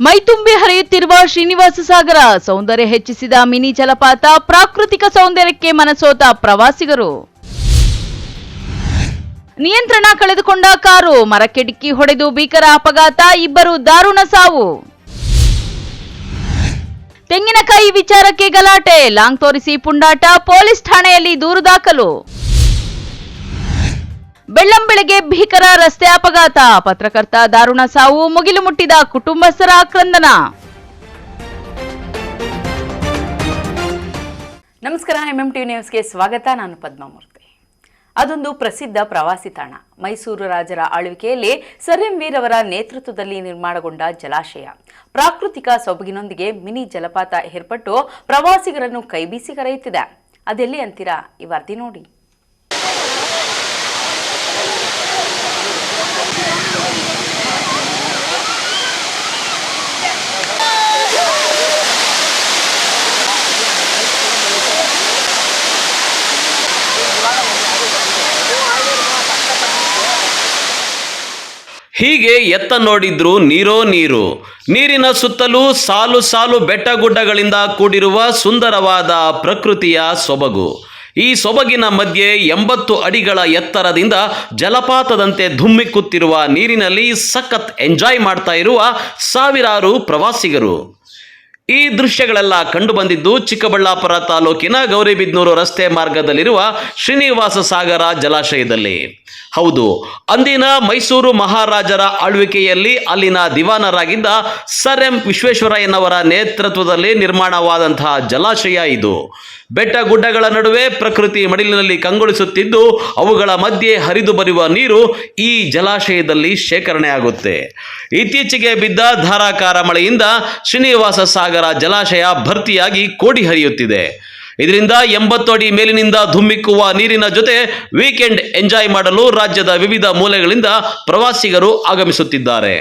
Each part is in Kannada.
ಮೈತುಂಬಿ ಹರಿಯುತ್ತಿರುವ ಶ್ರೀನಿವಾಸ ಸಾಗರ, ಸೌಂದರ್ಯ ಹೆಚ್ಚಿಸಿದ ಮಿನಿ ಜಲಪಾತ, ಪ್ರಾಕೃತಿಕ ಸೌಂದರ್ಯಕ್ಕೆ ಮನಸೋತ ಪ್ರವಾಸಿಗರು. ನಿಯಂತ್ರಣ ಕಳೆದುಕೊಂಡ ಕಾರು, ಮರಕ್ಕೆ ಡಿಕ್ಕಿ ಹೊಡೆದು ಭೀಕರ ಅಪಘಾತ, ಇಬ್ಬರು ದಾರುಣ ಸಾವು. ತೆಂಗಿನಕಾಯಿ ವಿಚಾರಕ್ಕೆ ಗಲಾಟೆ, ಲಾಂಗ್ ತೋರಿಸಿ ಪುಂಡಾಟ, ಪೊಲೀಸ್ ಠಾಣೆಯಲ್ಲಿ ದೂರು ದಾಖಲು. ಬೆಳ್ಳಂಬೆಳಗ್ಗೆ ಭೀಕರ ರಸ್ತೆ ಅಪಘಾತ, ಪತ್ರಕರ್ತ ದಾರುಣ ಸಾವು, ಮುಗಿಲು ಮುಟ್ಟಿದ ಕುಟುಂಬಸ್ಥರ ಆಕ್ರಂದನ. ನಮಸ್ಕಾರ, ಎಂಎಂಟಿವಿ ನ್ಯೂಸ್ಗೆ ಸ್ವಾಗತ. ನಾನು ಪದ್ಮಾಮೂರ್ತಿ. ಅದೊಂದು ಪ್ರಸಿದ್ಧ ಪ್ರವಾಸಿ ತಾಣ. ಮೈಸೂರು ರಾಜರ ಆಳ್ವಿಕೆಯಲ್ಲಿ ಸರ್ ಎಂ ವೀರವರ ನೇತೃತ್ವದಲ್ಲಿ ನಿರ್ಮಾಣಗೊಂಡ ಜಲಾಶಯ. ಪ್ರಾಕೃತಿಕ ಸೊಬಗಿನೊಂದಿಗೆ ಮಿನಿ ಜಲಪಾತ ಏರ್ಪಟ್ಟು ಪ್ರವಾಸಿಗರನ್ನು ಕೈಬೀಸಿ ಕರೆಯುತ್ತಿದೆ. ಅದೆಲ್ಲಿ ಅಂತೀರಾ? ಈ ವರದಿ ನೋಡಿ. ಹೀಗೆ ಎತ್ತ ನೋಡಿದ್ರು ನೀರೋ ನೀರು. ನೀರಿನ ಸುತ್ತಲೂ ಸಾಲು ಸಾಲು ಬೆಟ್ಟಗುಡ್ಡಗಳಿಂದ ಕೂಡಿರುವ ಸುಂದರವಾದ ಪ್ರಕೃತಿಯ ಸೊಬಗು. ಈ ಸೊಬಗಿನ ಮಧ್ಯೆ 80 ಅಡಿಗಳ ಎತ್ತರದಿಂದ ಜಲಪಾತದಂತೆ ಧುಮ್ಮಿಕ್ಕುತ್ತಿರುವ ನೀರಿನಲ್ಲಿ ಸಖತ್ ಎಂಜಾಯ್ ಮಾಡ್ತಾ ಇರುವ ಸಾವಿರಾರು ಪ್ರವಾಸಿಗರು. ಈ ದೃಶ್ಯಗಳೆಲ್ಲ ಕಂಡುಬಂದಿದ್ದು ಚಿಕ್ಕಬಳ್ಳಾಪುರ ತಾಲೂಕಿನ ಗೌರಿಬಿದನೂರು ರಸ್ತೆ ಮಾರ್ಗದಲ್ಲಿರುವ ಶ್ರೀನಿವಾಸ ಸಾಗರ ಜಲಾಶಯದಲ್ಲಿ. ಹೌದು, ಅಂದಿನ ಮೈಸೂರು ಮಹಾರಾಜರ ಆಳ್ವಿಕೆಯಲ್ಲಿ ಅಲ್ಲಿನ ದಿವಾನರಾಗಿದ್ದ ಸರ್ ಎಂ ವಿಶ್ವೇಶ್ವರಯ್ಯನವರ ನೇತೃತ್ವದಲ್ಲಿ ನಿರ್ಮಾಣವಾದಂತಹ ಜಲಾಶಯ ಇದು. ಬೆಟ್ಟ ಗುಡ್ಡಗಳ ನಡುವೆ ಪ್ರಕೃತಿ ಮಡಿಲಿನಲ್ಲಿ ಕಂಗೊಳಿಸುತ್ತಿದ್ದು ಅವುಗಳ ಮಧ್ಯೆ ಹರಿದು ಬರುವ ನೀರು ಈ ಜಲಾಶಯದಲ್ಲಿ ಶೇಖರಣೆ ಆಗುತ್ತೆ. ಇತ್ತೀಚೆಗೆ ಬಿದ್ದ ಧಾರಾಕಾರ ಮಳೆಯಿಂದ ಶ್ರೀನಿವಾಸ ಸಾಗರ ಜಲಾಶಯ ಭರ್ತಿಯಾಗಿ ಕೋಡಿ ಹರಿಯುತ್ತಿದೆ. ಇದರಿಂದ 80 ಅಡಿ ಮೇಲಿನಿಂದ ಧುಮ್ಮಿಕ್ಕುವ ನೀರಿನ ಜೊತೆ ವೀಕೆಂಡ್ ಎಂಜಾಯ್ ಮಾಡಲು ರಾಜ್ಯದ ವಿವಿಧ ಮೂಲೆಗಳಿಂದ ಪ್ರವಾಸಿಗರು ಆಗಮಿಸುತ್ತಿದ್ದಾರೆ.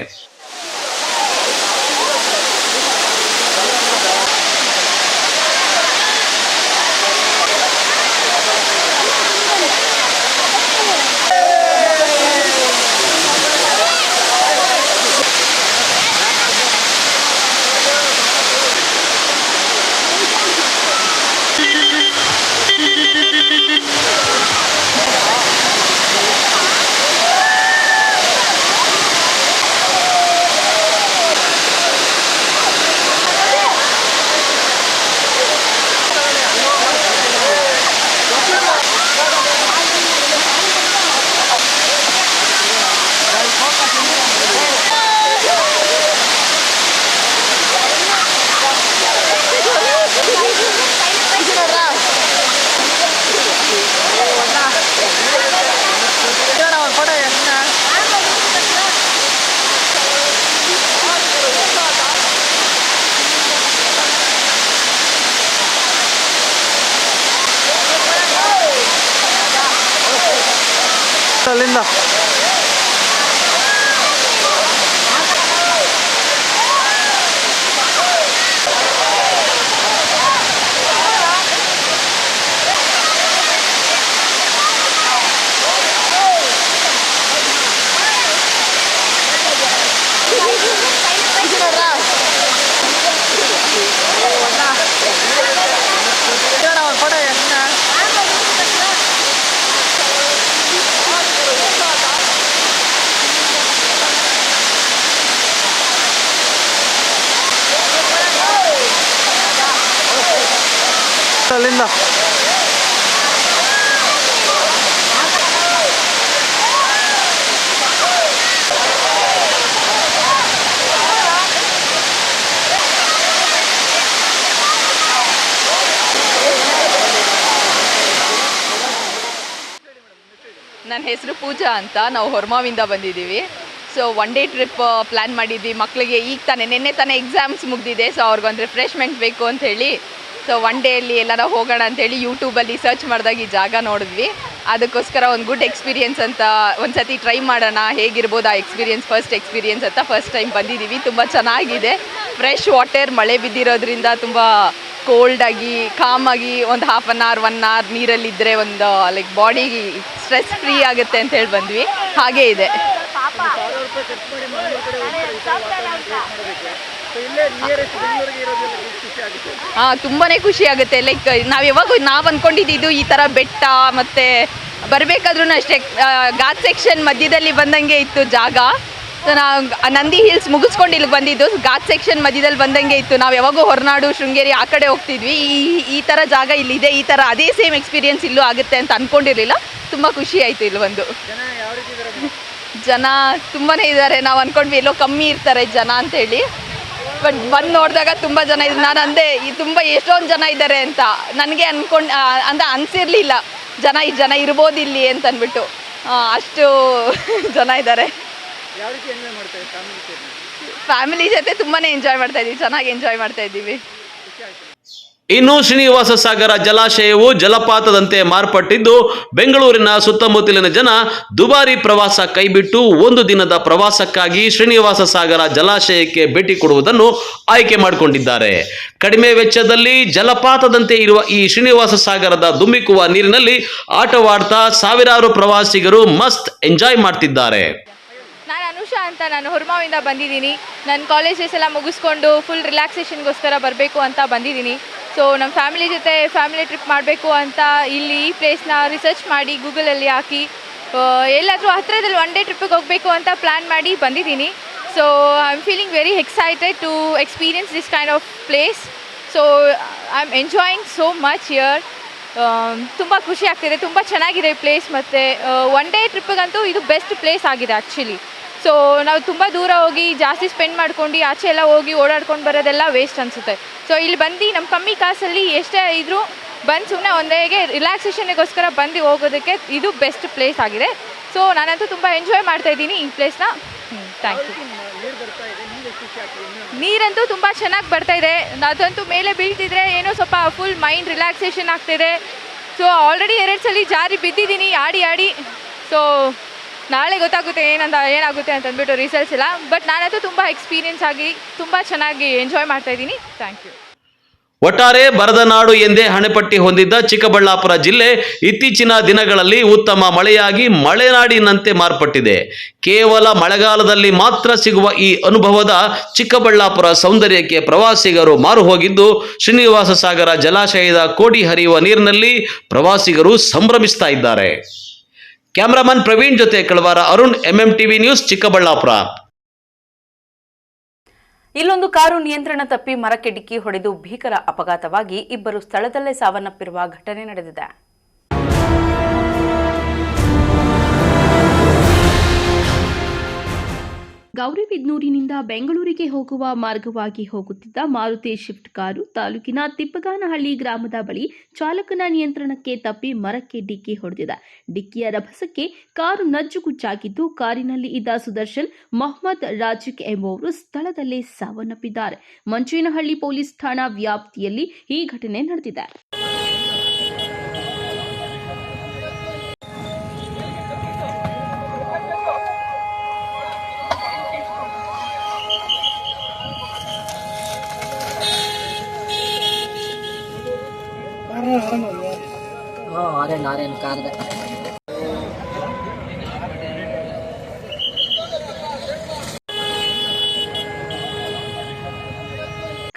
ಅಲ್ಲಿಂದ ಅಲ್ಲಿಂದ ನನ್ನ ಹೆಸರು ಪೂಜಾ ಅಂತ. ನಾವು ಹೊರಮಾವಿಂದ ಬಂದಿದ್ದೀವಿ. ಸೊ 1 ಡೇ ಟ್ರಿಪ್ ಪ್ಲ್ಯಾನ್ ಮಾಡಿದ್ವಿ. ಮಕ್ಕಳಿಗೆ ಈಗ ನಿನ್ನೆ ತಾನೇ ಎಕ್ಸಾಮ್ಸ್ ಮುಗಿದಿದೆ. ಸೊ ಅವ್ರಿಗೊಂದು ರಿಫ್ರೆಶ್ಮೆಂಟ್ ಬೇಕು ಅಂತ ಹೇಳಿ ಸೊ 1 ಡೇಯಲ್ಲಿ ಎಲ್ಲಾರ ಹೋಗೋಣ ಅಂತೇಳಿ ಯೂಟ್ಯೂಬಲ್ಲಿ ಸರ್ಚ್ ಮಾಡಿದಾಗ ಈ ಜಾಗ ನೋಡಿದ್ವಿ. ಅದಕ್ಕೋಸ್ಕರ ಒಂದು ಗುಡ್ ಎಕ್ಸ್ಪೀರಿಯೆನ್ಸ್ ಅಂತ ಒಂದು ಸತಿ ಟ್ರೈ ಮಾಡೋಣ, ಹೇಗಿರ್ಬೋದು ಆ ಎಕ್ಸ್ಪೀರಿಯೆನ್ಸ್, ಫಸ್ಟ್ ಅಂತ ಫಸ್ಟ್ ಟೈಮ್ ಬಂದಿದ್ದೀವಿ. ತುಂಬ ಚೆನ್ನಾಗಿದೆ. ಫ್ರೆಶ್ ವಾಟರ್, ಮಳೆ ಬಿದ್ದಿರೋದ್ರಿಂದ ತುಂಬ ಕೋಲ್ಡಾಗಿ ಕಾಮಾಗಿ ಒಂದು 1/2 hour 1 hour ನೀರಲ್ಲಿದ್ದರೆ ಒಂದು ಲೈಕ್ ಬಾಡಿ ಸ್ಟ್ರೆಸ್ ಫ್ರೀ ಆಗುತ್ತೆ ಅಂತ ಹೇಳಿ ಬಂದ್ವಿ. ಹಾಗೇ ಇದೆ. ತುಂಬಾ ಖುಷಿ ಆಗುತ್ತೆ. ಲೈಕ್ ನಾವು ಅಂದ್ಕೊಂಡಿದ್ದು ಈ ಥರ ಬೆಟ್ಟ ಮತ್ತು ಬರಬೇಕಾದ್ರೂ ಅಷ್ಟೇ ಘಾಟ್ ಸೆಕ್ಷನ್ ಮಧ್ಯದಲ್ಲಿ ಬಂದಂಗೆ ಇತ್ತು ಜಾಗ. ನಾವು ನಂದಿ ಹಿಲ್ಸ್ ಮುಗಿಸ್ಕೊಂಡು ಇಲ್ಲಿಗೆ ಬಂದಿದ್ದು ಘಾಟ್ ಸೆಕ್ಷನ್ ಮಧ್ಯದಲ್ಲಿ ಬಂದಂಗೆ ಇತ್ತು. ನಾವು ಯಾವಾಗೂ ಹೊರನಾಡು ಶೃಂಗೇರಿ ಆ ಕಡೆ ಹೋಗ್ತಿದ್ವಿ. ಈ ಥರ ಜಾಗ ಇಲ್ಲಿದೆ, ಈ ಥರ ಅದೇ ಸೇಮ್ ಎಕ್ಸ್ಪೀರಿಯನ್ಸ್ ಇಲ್ಲೂ ಆಗುತ್ತೆ ಅಂತ ಅಂದ್ಕೊಂಡಿರಲಿಲ್ಲ. ತುಂಬ ಖುಷಿ ಆಯಿತು ಇಲ್ಲಿ ಬಂದು. ಜನ ತುಂಬಾ ಇದ್ದಾರೆ. ನಾವು ಅಂದ್ಕೊಂಡ್ವಿ ಎಲ್ಲೋ ಕಮ್ಮಿ ಇರ್ತಾರೆ ಜನ ಅಂತೇಳಿ, ಬಟ್ ಬಂದು ನೋಡಿದಾಗ ತುಂಬ ಜನ ಇದ್ದಾರೆ. ನಾನು ಅಂದೆ ತುಂಬ ಎಷ್ಟೊಂದು ಜನ ಇದ್ದಾರೆ ಅಂತ. ನನಗೆ ಅನಿಸಿರಲಿಲ್ಲ ಜನ ಇರ್ಬೋದು ಇಲ್ಲಿ ಅಂತ ಅಂದ್ಬಿಟ್ಟು. ಅಷ್ಟು ಜನ ಇದ್ದಾರೆ. ಫ್ಯಾಮಿಲಿ ಜೊತೆ ತುಂಬಾ ಎಂಜಾಯ್ ಮಾಡ್ತಾ ಇದ್ದೀವಿ, ಚೆನ್ನಾಗಿ ಎಂಜಾಯ್ ಮಾಡ್ತಾ ಇದ್ದೀವಿ. ಇನ್ನು ಶ್ರೀನಿವಾಸ ಸಾಗರ ಜಲಾಶಯವು ಜಲಪಾತದಂತೆ ಮಾರ್ಪಟ್ಟಿದ್ದು ಬೆಂಗಳೂರಿನ ಸುತ್ತಮುತ್ತಲಿನ ಜನ ದುಬಾರಿ ಪ್ರವಾಸ ಕೈಬಿಟ್ಟು ಒಂದು ದಿನದ ಪ್ರವಾಸಕ್ಕಾಗಿ ಶ್ರೀನಿವಾಸ ಸಾಗರ ಜಲಾಶಯಕ್ಕೆ ಭೇಟಿ ಕೊಡುವುದನ್ನು ಆಯ್ಕೆ ಮಾಡಿಕೊಂಡಿದ್ದಾರೆ. ಕಡಿಮೆ ವೆಚ್ಚದಲ್ಲಿ ಜಲಪಾತದಂತೆ ಇರುವ ಈ ಶ್ರೀನಿವಾಸ ಸಾಗರದ ಧುಮ್ಮಿಕ್ಕುವ ನೀರಿನಲ್ಲಿ ಆಟವಾಡ್ತಾ ಸಾವಿರಾರು ಪ್ರವಾಸಿಗರು ಮಸ್ತ್ ಎಂಜಾಯ್ ಮಾಡ್ತಿದ್ದಾರೆ. ಅನುಷಾ ಅಂತ, ನಾನು ಹೊರಮಾವಿಂದ ಬಂದಿದ್ದೀನಿ. ನನ್ನ ಕಾಲೇಜ್ ಡೇಸ್ ಎಲ್ಲ ಮುಗಿಸ್ಕೊಂಡು ಫುಲ್ ರಿಲ್ಯಾಕ್ಸೇಷನ್ಗೋಸ್ಕರ ಬರಬೇಕು ಅಂತ ಬಂದಿದ್ದೀನಿ. ಸೊ ನಮ್ಮ ಫ್ಯಾಮಿಲಿ ಜೊತೆ ಫ್ಯಾಮಿಲಿ ಟ್ರಿಪ್ ಮಾಡಬೇಕು ಅಂತ ಇಲ್ಲಿ ಈ ಪ್ಲೇಸ್ನ ರಿಸರ್ಚ್ ಮಾಡಿ ಗೂಗಲಲ್ಲಿ ಹಾಕಿ ಎಲ್ಲಾದರೂ ಹತ್ತಿರದಲ್ಲಿ ಒನ್ ಡೇ ಟ್ರಿಪ್ಪಿಗೆ ಹೋಗಬೇಕು ಅಂತ ಪ್ಲ್ಯಾನ್ ಮಾಡಿ ಬಂದಿದ್ದೀನಿ. So I am feeling very excited to experience this kind of place. So I am enjoying so much here. ತುಂಬ ಖುಷಿ ಆಗ್ತಿದೆ, ತುಂಬ ಚೆನ್ನಾಗಿದೆ ಪ್ಲೇಸ್. ಮತ್ತು ಒನ್ ಡೇ ಟ್ರಿಪ್ಪಿಗಂತೂ ಇದು ಬೆಸ್ಟ್ ಪ್ಲೇಸ್ ಆಗಿದೆ ಆ್ಯಕ್ಚುಲಿ. ಸೊ ನಾವು ತುಂಬ ದೂರ ಹೋಗಿ ಜಾಸ್ತಿ ಸ್ಪೆಂಡ್ ಮಾಡ್ಕೊಂಡು ಆಚೆ ಎಲ್ಲ ಹೋಗಿ ಓಡಾಡ್ಕೊಂಡು ಬರೋದೆಲ್ಲ ವೇಸ್ಟ್ ಅನಿಸುತ್ತೆ. ಸೊ ಇಲ್ಲಿ ಬಂದು ನಮ್ಮ ಕಮ್ಮಿ ಕಾಸಲ್ಲಿ ಎಷ್ಟೇ ಇದ್ದರೂ ಬಂದು ಸುಮ್ಮನೆ ಒಂದೇಗೆ ರಿಲ್ಯಾಕ್ಸೇಷನ್ಗೋಸ್ಕರ ಬಂದು ಹೋಗೋದಕ್ಕೆ ಇದು ಬೆಸ್ಟ್ ಪ್ಲೇಸ್ ಆಗಿದೆ. ಸೊ ನಾನಂತೂ ತುಂಬ ಎಂಜಾಯ್ ಮಾಡ್ತಾಯಿದ್ದೀನಿ ಈ ಪ್ಲೇಸ್ನ. Thank you. ನೀರಂತೂ ತುಂಬ ಚೆನ್ನಾಗಿ ಬರ್ತಾಯಿದೆ. ಅದಂತೂ ಮೇಲೆ ಬೀಳ್ತಿದ್ರೆ ಏನೋ ಸ್ವಲ್ಪ ಫುಲ್ ಮೈಂಡ್ ರಿಲ್ಯಾಕ್ಸೇಷನ್ ಆಗ್ತಿದೆ. ಸೊ ಆಲ್ರೆಡಿ 2 ಸಲ ಜಾರಿ ಬಿದ್ದಿದ್ದೀನಿ ಆಡಿ. ಸೊ ನಾಳೆ ಗೊತ್ತಾಗುತ್ತೆ ಏನಾಗುತ್ತೆ ಅಂತಂದ್ಬಿಟ್ಟು ರಿಸಲ್ಟ್ಸ್ ಇಲ್ಲ. ಬಟ್ ನಾನಂತೂ ತುಂಬ ಎಕ್ಸ್ಪೀರಿಯನ್ಸ್ ಆಗಿ ತುಂಬ ಚೆನ್ನಾಗಿ ಎಂಜಾಯ್ ಮಾಡ್ತಾಯಿದ್ದೀನಿ. Thank you. ಒಟ್ಟಾರೆ ಬರದ ನಾಡು ಎಂದೇ ಹಣೆಪಟ್ಟಿ ಹೊಂದಿದ್ದ ಚಿಕ್ಕಬಳ್ಳಾಪುರ ಜಿಲ್ಲೆ ಇತ್ತೀಚಿನ ದಿನಗಳಲ್ಲಿ ಉತ್ತಮ ಮಳೆಯಾಗಿ ಮಲೆನಾಡಿನಂತೆ ಮಾರ್ಪಟ್ಟಿದೆ. ಕೇವಲ ಮಳೆಗಾಲದಲ್ಲಿ ಮಾತ್ರ ಸಿಗುವ ಈ ಅನುಭವದ ಚಿಕ್ಕಬಳ್ಳಾಪುರ ಸೌಂದರ್ಯಕ್ಕೆ ಪ್ರವಾಸಿಗರು ಮಾರು ಹೋಗಿದ್ದು ಶ್ರೀನಿವಾಸ ಸಾಗರ ಜಲಾಶಯದ ಕೋಡಿ ಹರಿಯುವ ನೀರಿನಲ್ಲಿ ಪ್ರವಾಸಿಗರು ಸಂಭ್ರಮಿಸ್ತಾ ಇದ್ದಾರೆ. ಕ್ಯಾಮರಾಮನ್ ಪ್ರವೀಣ್ ಜೊತೆ ಕಳವಾರ ಅರುಣ್, MMTV ನ್ಯೂಸ್, ಚಿಕ್ಕಬಳ್ಳಾಪುರ. ಇಲ್ಲೊಂದು ಕಾರು ನಿಯಂತ್ರಣ ತಪ್ಪಿ ಮರಕ್ಕೆ ಡಿಕ್ಕಿ ಹೊಡೆದು ಭೀಕರ ಅಪಘಾತವಾಗಿ ಇಬ್ಬರು ಸ್ಥಳದಲ್ಲೇ ಸಾವನ್ನಪ್ಪಿರುವ ಘಟನೆ ನಡೆದಿದೆ. ಗೌರಿಬಿದನೂರಿನಿಂದ ಬೆಂಗಳೂರಿಗೆ ಹೋಗುವ ಮಾರ್ಗವಾಗಿ ಹೋಗುತ್ತಿದ್ದ ಮಾರುತಿ ಶಿಫ್ಟ್ ಕಾರು ತಾಲೂಕಿನ ತಿಪ್ಪಗಾನಹಳ್ಳಿ ಗ್ರಾಮದ ಬಳಿ ಚಾಲಕನ ನಿಯಂತ್ರಣಕ್ಕೆ ತಪ್ಪಿ ಮರಕ್ಕೆ ಡಿಕ್ಕಿ ಹೊಡೆದಿದೆ. ಡಿಕ್ಕಿಯ ರಭಸಕ್ಕೆ ಕಾರು ನಜ್ಜುಗುಜ್ಜಾಗಿದ್ದು ಕಾರಿನಲ್ಲಿ ಇದ್ದ ಸುದರ್ಶನ್, ಮೊಹಮ್ಮದ್ ರಾಜಿಕ್ ಎಂಬುವರು ಸ್ಥಳದಲ್ಲೇ ಸಾವನ್ನಪ್ಪಿದ್ದಾರೆ. ಮಂಚೇನಹಳ್ಳಿ ಪೊಲೀಸ್ ಠಾಣಾ ವ್ಯಾಪ್ತಿಯಲ್ಲಿ ಈ ಘಟನೆ ನಡೆದಿದೆ. ಆರೇನು ಕಾರ್ದ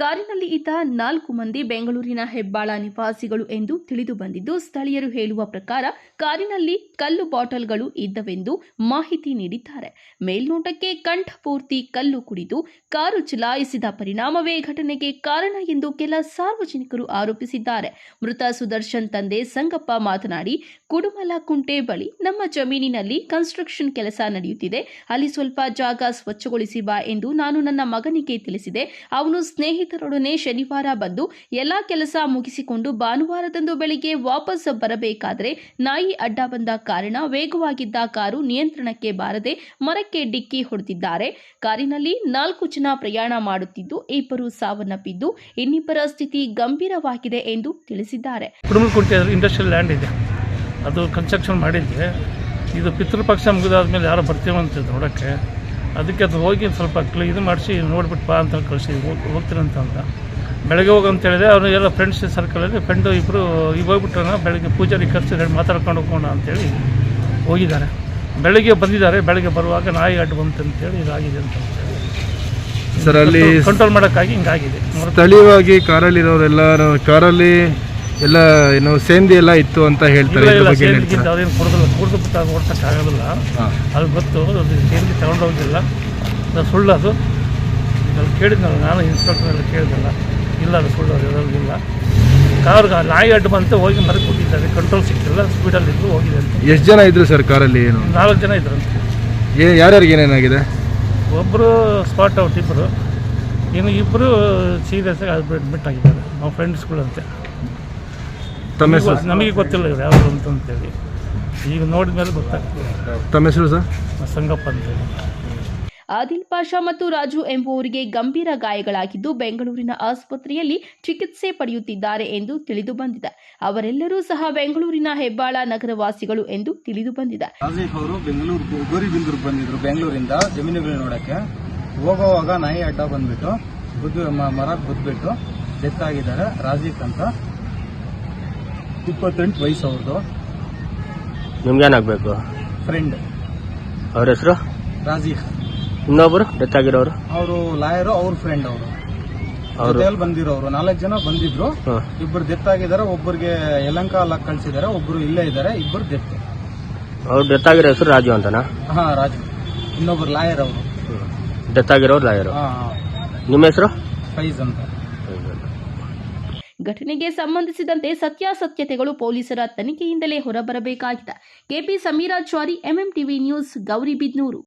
ಕಾರಿನಲ್ಲಿ ಇದ್ದ 4 ಮಂದಿ ಬೆಂಗಳೂರಿನ ಹೆಬ್ಬಾಳ ನಿವಾಸಿಗಳು ಎಂದು ತಿಳಿದು ಬಂದಿದ್ದು, ಸ್ಥಳೀಯರು ಹೇಳುವ ಪ್ರಕಾರ ಕಾರಿನಲ್ಲಿ ಕಲ್ಲು ಬಾಟಲ್ಗಳು ಇದ್ದವೆಂದು ಮಾಹಿತಿ ನೀಡಿದ್ದಾರೆ. ಮೇಲ್ನೋಟಕ್ಕೆ ಕಂಠಪೂರ್ತಿ ಕಲ್ಲು ಕುಡಿದು ಕಾರು ಚಲಾಯಿಸಿದ ಪರಿಣಾಮವೇ ಘಟನೆಗೆ ಕಾರಣ ಎಂದು ಕೆಲ ಸಾರ್ವಜನಿಕರು ಆರೋಪಿಸಿದ್ದಾರೆ. ಮೃತ ಸುದರ್ಶನ್ ತಂದೆ ಸಂಗಪ್ಪ ಮಾತನಾಡಿ, ಕುಡುಮಲಕುಂಟೆ ಬಳಿ ನಮ್ಮ ಜಮೀನಿನಲ್ಲಿ ಕನ್ಸ್ಟ್ರಕ್ಷನ್ ಕೆಲಸ ನಡೆಯುತ್ತಿದೆ. ಅಲ್ಲಿ ಸ್ವಲ್ಪ ಜಾಗ ಸ್ವಚ್ಛಗೊಳಿಸಿ ಬಾ ಎಂದು ನಾನು ನನ್ನ ಮಗನಿಗೆ ತಿಳಿಸಿದೆ. ಅವನು ಸ್ನೇಹಿತರೊಡನೆ ಶನಿವಾರ ಬಂದು ಎಲ್ಲಾ ಕೆಲಸ ಮುಗಿಸಿಕೊಂಡು ಭಾನುವಾರದಂದು ಬೆಳಿಗ್ಗೆ ವಾಪಸ್ ಬರಬೇಕಾದ್ರೆ ನಾಯಿ ಅಡ್ಡ ಬಂದ ಕಾರಣ ವೇಗವಾಗಿದ್ದ ಕಾರು ನಿಯಂತ್ರಣಕ್ಕೆ ಬಾರದೆ ಮರಕ್ಕೆ ಡಿಕ್ಕಿ ಹೊಡೆದಿದ್ದಾರೆ. ಕಾರಿನಲ್ಲಿ 4 ಜನ ಪ್ರಯಾಣ ಮಾಡುತ್ತಿದ್ದು ಇಬ್ಬರು ಸಾವನ್ನಪ್ಪಿದ್ದು ಇನ್ನಿಬ್ಬರ ಸ್ಥಿತಿ ಗಂಭೀರವಾಗಿದೆ ಎಂದು ತಿಳಿಸಿದ್ದಾರೆ. ಕುಡುಮಲಕುಂಟೆ ಇಂಡಸ್ಟ್ರಿಯಲ್ ಲ್ಯಾಂಡ್ ಇದೆ, ಅದು ಕನ್ಸ್ಟ್ರಕ್ಷನ್ ಮಾಡಿದ್ದೆ. ಇದು ಪಿತೃಪಕ್ಷ ಮುಗಿದಾದ್ಮೇಲೆ ಯಾರೋ ಬರ್ತೀವಂತ ನೋಡೋಕ್ಕೆ, ಅದಕ್ಕೆ ಅದು ಹೋಗಿ ಸ್ವಲ್ಪ ಇದು ಮಾಡಿಸಿ ನೋಡ್ಬಿಟ್ಟು ಬಾ ಅಂತ ಕಳಿಸಿ ಹೋಗ್ತೀರಂತ ಅಂದ. ಬೆಳಗ್ಗೆ ಹೋಗಂತ ಹೇಳಿದೆ. ಅವರು ಎಲ್ಲ ಫ್ರೆಂಡ್ಸ್ ಸರ್ಕಲಲ್ಲಿ ಫ್ರೆಂಡು ಇಬ್ಬರು ಈಗ ಹೋಗ್ಬಿಟ್ರೆ ಬೆಳಗ್ಗೆ ಪೂಜಾರಿ ಖರ್ಚು ಮಾತಾಡ್ಕೊಂಡು ಹೋಗೋಣ ಅಂತೇಳಿ ಹೋಗಿದ್ದಾರೆ. ಬೆಳಗ್ಗೆ ಬಂದಿದ್ದಾರೆ. ಬೆಳಗ್ಗೆ ಬರುವಾಗ ನಾಯಿ ಅಡ್ಡು ಬಂತು ಅಂತೇಳಿ ಇದಾಗಿದೆ ಅಂತ ಸರ್ ಅಲ್ಲಿ ಕಂಟ್ರೋಲ್ ಮಾಡೋಕ್ಕಾಗಿ ಹಿಂಗಾಗಿದೆ. ಸ್ಥಳೀಯವಾಗಿ ಕಾರಲ್ಲಿ ಎಲ್ಲ ಏನು ಸೇಂದಿ ಎಲ್ಲ ಇತ್ತು ಅಂತ ಹೇಳ್ತಾರೆ. ಅದೇನು ಕುಡಿದು ಓಡ್ಸೋಕ್ಕಾಗೋದಿಲ್ಲ, ಅದು ಗೊತ್ತು. ಅದು ಸೇಂದಿ ತಗೊಂಡೋಗಿಲ್ಲ, ಅದು ಸುಳ್ಳು. ಅದು ಕೇಳಿದ್ನಲ್ಲ, ನಾನು ಇನ್ಸ್ಪೆಕ್ಟರ್ ಕೇಳಿದ್ನಲ್ಲ, ಇಲ್ಲ ಅದು ಸುಳ್ಳು, ಅದು ಇಲ್ಲ. ಕಾರ್ಗೆ ನಾಯಿ ಅಡ್ಡು ಬಂತು, ಹೋಗಿ ಮರಕ್ಕೆ ಕೊಟ್ಟಿದ್ದಾರೆ, ಕಂಟ್ರೋಲ್ ಸಿಕ್ತಿಲ್ಲ, ಸ್ಪೀಡಲ್ಲಿ ಇದ್ದು ಹೋಗಿದೆ ಅಂತ. ಎಷ್ಟು ಜನ ಇದ್ರು ಸರ್ ಕಾರಲ್ಲಿ? ಏನು 4 ಜನ ಇದ್ರಂತೆ. ಯಾರ್ಯಾರಿಗೆ ಏನೇನಾಗಿದೆ? ಒಬ್ಬರು ಸ್ಪಾಟ್ ಔಟ್, ಇನ್ನು ಇಬ್ಬರು ಸೀರಿಯಸ್ ಆಗಿ ಅಡ್ಮಿಟ್ ಆಗಿದ್ದಾರೆ. ನಾವು ಫ್ರೆಂಡ್ಸ್ಗಳಂತೆ. ನಮಗೆ ಗೊತ್ತಿಲ್ಲ ಇವ್ರು ಯಾರು ಅಂತೇಳಿ, ಈಗ ನೋಡಿದ ಮೇಲೆ ಗೊತ್ತಾಗ್ತದೆ. ತಮ್ಮ ಹೆಸರು ಸರ್? ಸಂಗಪ್ಪ ಅಂತೇಳಿ. ಆದಿಲ್ ಪಾಷಾ ಮತ್ತು ರಾಜು ಎಂಬುವರಿಗೆ ಗಂಭೀರ ಗಾಯಗಳಾಗಿದ್ದು ಬೆಂಗಳೂರಿನ ಆಸ್ಪತ್ರೆಯಲ್ಲಿ ಚಿಕಿತ್ಸೆ ಪಡೆಯುತ್ತಿದ್ದಾರೆ ಎಂದು ತಿಳಿದು ಬಂದಿದೆ. ಅವರೆಲ್ಲರೂ ಸಹ ಬೆಂಗಳೂರಿನ ಹೆಬ್ಬಾಳ ನಗರವಾಸಿಗಳು ಎಂದು ತಿಳಿದು ಬಂದಿದೆ. ರಾಜೀಫ್ ಅವರು ಗೌರಿಬಿದನೂರಿಗೆ ಬಂದಿದ್ರು ಬೆಂಗಳೂರಿಂದ ಜಮೀನುಗಳು ನೋಡಕ್ಕೆ. ಹೋಗುವಾಗ ನಾಯಿ ಅಡ್ಡ ಬಂದ್ಬಿಟ್ಟು ಮರಕ್ಕೆ ಗುದ್ಬಿಟ್ಟು ಡೆತ್ ಆಗಿದ್ದಾರೆ. ರಾಜೀಫ್ ಅಂತ 28 ವಯಸ್ಸು ಅವ್ರದ್ದು. ನಿಮ್ಗೇನಾಗಬೇಕು? ಫ್ರೆಂಡ್. ಅವ್ರ ಹೆಸರು? ರಾಜೀಫ್. ಇನ್ನೊಬ್ರು ಡೆತ್ ಆಗಿರೋರು? ಅವರು ಲಾಯರು, ಅವ್ರ ಫ್ರೆಂಡ್. ಅವರು ಜೊತೆಯಲ್ಲಿ ಬಂದಿರೋರು 4 ಜನ ಬಂದಿದ್ರು. ಇಬ್ಬರು ಡೆತ್ ಆಗಿದ್ದಾರೆ, ಒಬ್ಬರಿಗೆ ಯಲಂಕ ಅಲ್ಲ ಕಳ್ಸಿದ್ದಾರೆ, ಒಬ್ರು ಇಲ್ಲೇ ಇದ್ದಾರೆ, ಇಬ್ಬರು ಡೆತ್. ಅವ್ರು ಡೆತ್ ಆಗಿರೋ ಹೆಸರು ರಾಜು ಅಂತನಾ? ಹಾ, ರಾಜು. ಇನ್ನೊಬ್ರು ಲಾಯರ್ ಅವರು. ಡೆತ್ ಆಗಿರೋರು ಲಾಯರು. ನಿಮ್ಮ ಹೆಸರು? ಫೈಜ್ ಅಂತ. ಘಟನೆಗೆ ಸಂಬಂಧಿಸಿದಂತೆ ಸತ್ಯಾಸತ್ಯತೆಗಳು ಪೊಲೀಸರ ತನಿಖೆಯಿಂದಲೇ ಹೊರಬರಬೇಕಾಗಿದೆ. KP Sameerachari, MMTV news, Gauribidanur.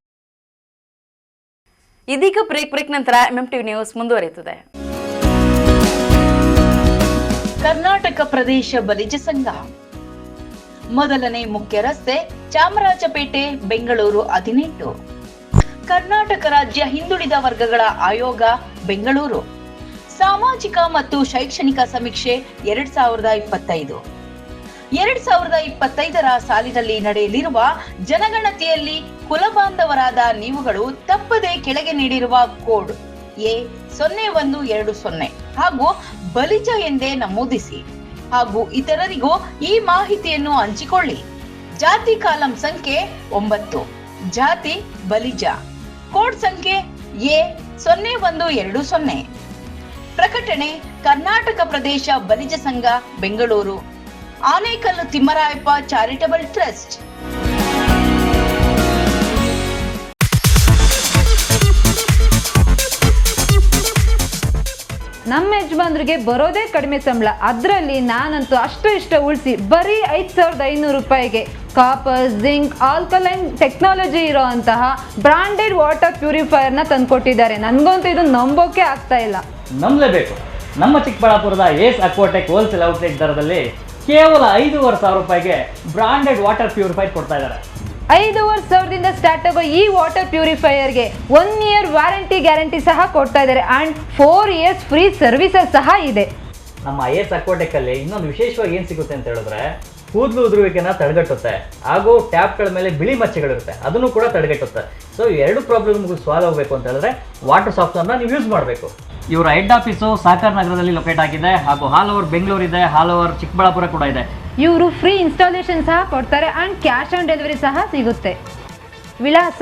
ಇದೀಗ ಬ್ರೇಕ್ ನಂತರ ಎಂಎಂಟಿವಿ ನ್ಯೂಸ್ ಮುಂದುವರಿಯುತ್ತದೆ. ಕರ್ನಾಟಕ ಪ್ರದೇಶ ಬಲಿಜ ಸಂಘ ಮೊದಲನೇ ಮುಖ್ಯ ರಸ್ತೆ, ಚಾಮರಾಜಪೇಟೆ, ಬೆಂಗಳೂರು 18. ಕರ್ನಾಟಕ ರಾಜ್ಯ ಹಿಂದುಳಿದ ವರ್ಗಗಳ ಆಯೋಗ, ಬೆಂಗಳೂರು. ಸಾಮಾಜಿಕ ಮತ್ತು ಶೈಕ್ಷಣಿಕ ಸಮೀಕ್ಷೆ 2025. 2025ರ ಸಾಲಿನಲ್ಲಿ ನಡೆಯಲಿರುವ ಜನಗಣತಿಯಲ್ಲಿ ಕುಲಬಾಂಧವರಾದ ನೀವುಗಳು ತಪ್ಪದೆ ಕೆಳಗೆ ನೀಡಿರುವ ಕೋಡ್ A0120 ಹಾಗೂ ಬಲಿಜ ಎಂದೇ ನಮೂದಿಸಿ ಹಾಗೂ ಇತರರಿಗೂ ಈ ಮಾಹಿತಿಯನ್ನು ಹಂಚಿಕೊಳ್ಳಿ. ಜಾತಿ ಕಾಲಂ ಸಂಖ್ಯೆ 9, ಜಾತಿ ಬಲಿಜ, ಕೋಡ್ ಸಂಖ್ಯೆ A0120. ಪ್ರಕಟಣೆ ಕರ್ನಾಟಕ ಪ್ರದೇಶ ಬಲಿಜ ಸಂಘ, ಬೆಂಗಳೂರು. Anekal Thimmarayappa charitable trust. ನಮ್ಮ ಯಜಮಾನ್ರಿಗೆ ಬರೋದೇ ಕಡಿಮೆ ಸಂಬಳ, ಅದರಲ್ಲಿ ನಾನಂತೂ ಅಷ್ಟು ಇಷ್ಟ ಉಳಿಸಿ ಬರೀ 5,500 ರೂಪಾಯಿಗೆ ಕಾಪರ್, ಜಿಂಕ್, ಆಲ್ಕಲೈನ್ ಟೆಕ್ನಾಲಜಿ ಇರೋ ಅಂತಹ ಬ್ರಾಂಡೆಡ್ ವಾಟರ್ ಪ್ಯೂರಿಫೈಯರ್ನ ತಂದುಕೊಟ್ಟಿದ್ದಾರೆ. ನನಗಂತೂ ಇದು ನಂಬೋಕೆ ಆಗ್ತಾ ಇಲ್ಲ. ನಂಬಲೇಬೇಕು. ನಮ್ಮ ಚಿಕ್ಕಬಳ್ಳಾಪುರದ ಏಸ್ ಅಕ್ವಾಟೆಕ್ ಹೋಲ್ಸೇಲ್ ಔಟ್ಲೆಟ್ ದರದಲ್ಲಿ ಕೇವಲ 5,500 ರೂಪಾಯಿಗೆ ಬ್ರಾಂಡೆಡ್ ವಾಟರ್ ಪ್ಯೂರಿಫೈರ್ ಕೊಡ್ತಾ ಇದ್ದಾರೆ. 5,500ದಿಂದ ಸ್ಟಾರ್ಟ್ ಆಗೋ ಈ ವಾಟರ್ ಪ್ಯೂರಿಫೈಯರ್ಗೆ 1 ಇಯರ್ ವಾರಂಟಿ ಗ್ಯಾರಂಟಿ ಸಹ ಕೊಡ್ತಾ ಇದ್ದಾರೆ ಆ್ಯಂಡ್ 4 ಇಯರ್ಸ್ ಫ್ರೀ ಸರ್ವಿಸಸ್ ಸಹ ಇದೆ. ನಮ್ಮ ಏಸ್ ಅಕ್ವಾಟೆಕ್ ಅಲ್ಲಿ ಇನ್ನೊಂದು ವಿಶೇಷವಾಗಿ ಏನು ಸಿಗುತ್ತೆ ಅಂತ ಹೇಳಿದ್ರೆ, ಕೂದಲು ಉದುರುವಿಕೆನ ತಡೆಗಟ್ಟುತ್ತೆ ಹಾಗೂ ಟ್ಯಾಪ್ಗಳ ಮೇಲೆ ಬಿಳಿ ಮಚ್ಚೆಗಳಿರುತ್ತೆ, ಅದನ್ನು ಕೂಡ ತಡೆಗಟ್ಟುತ್ತೆ. ಸೊ ಎರಡು ಪ್ರಾಬ್ಲಮ್ಗೂ ಸಾಲ್ವ್ ಆಗಬೇಕು ಅಂತ ಹೇಳಿದ್ರೆ ವಾಟರ್ ಸಾಫ್ಟ್ನರ್ನ ನೀವು ಯೂಸ್ ಮಾಡಬೇಕು. ಇವರ ಹೆಡ್ ಆಫೀಸು ಸಾಕರ್ ನಗರದಲ್ಲಿ ಲೊಕೇಟ್ ಆಗಿದೆ ಹಾಗೂ ಆಲ್ ಓವರ್ ಬೆಂಗಳೂರು ಇದೆ, ಆಲ್ ಓವರ್ ಚಿಕ್ಕಬಳ್ಳಾಪುರ ಕೂಡ ಇದೆ. ಇವರು ಫ್ರೀ ಇನ್ಸ್ಟಾಲೇಷನ್ ಸಹ ಕೊಡ್ತಾರೆ ಆ್ಯಂಡ್ ಕ್ಯಾಶ್ ಆನ್ ಡೆಲಿವರಿ ಸಹ ಸಿಗುತ್ತೆ. ವಿಳಾಸ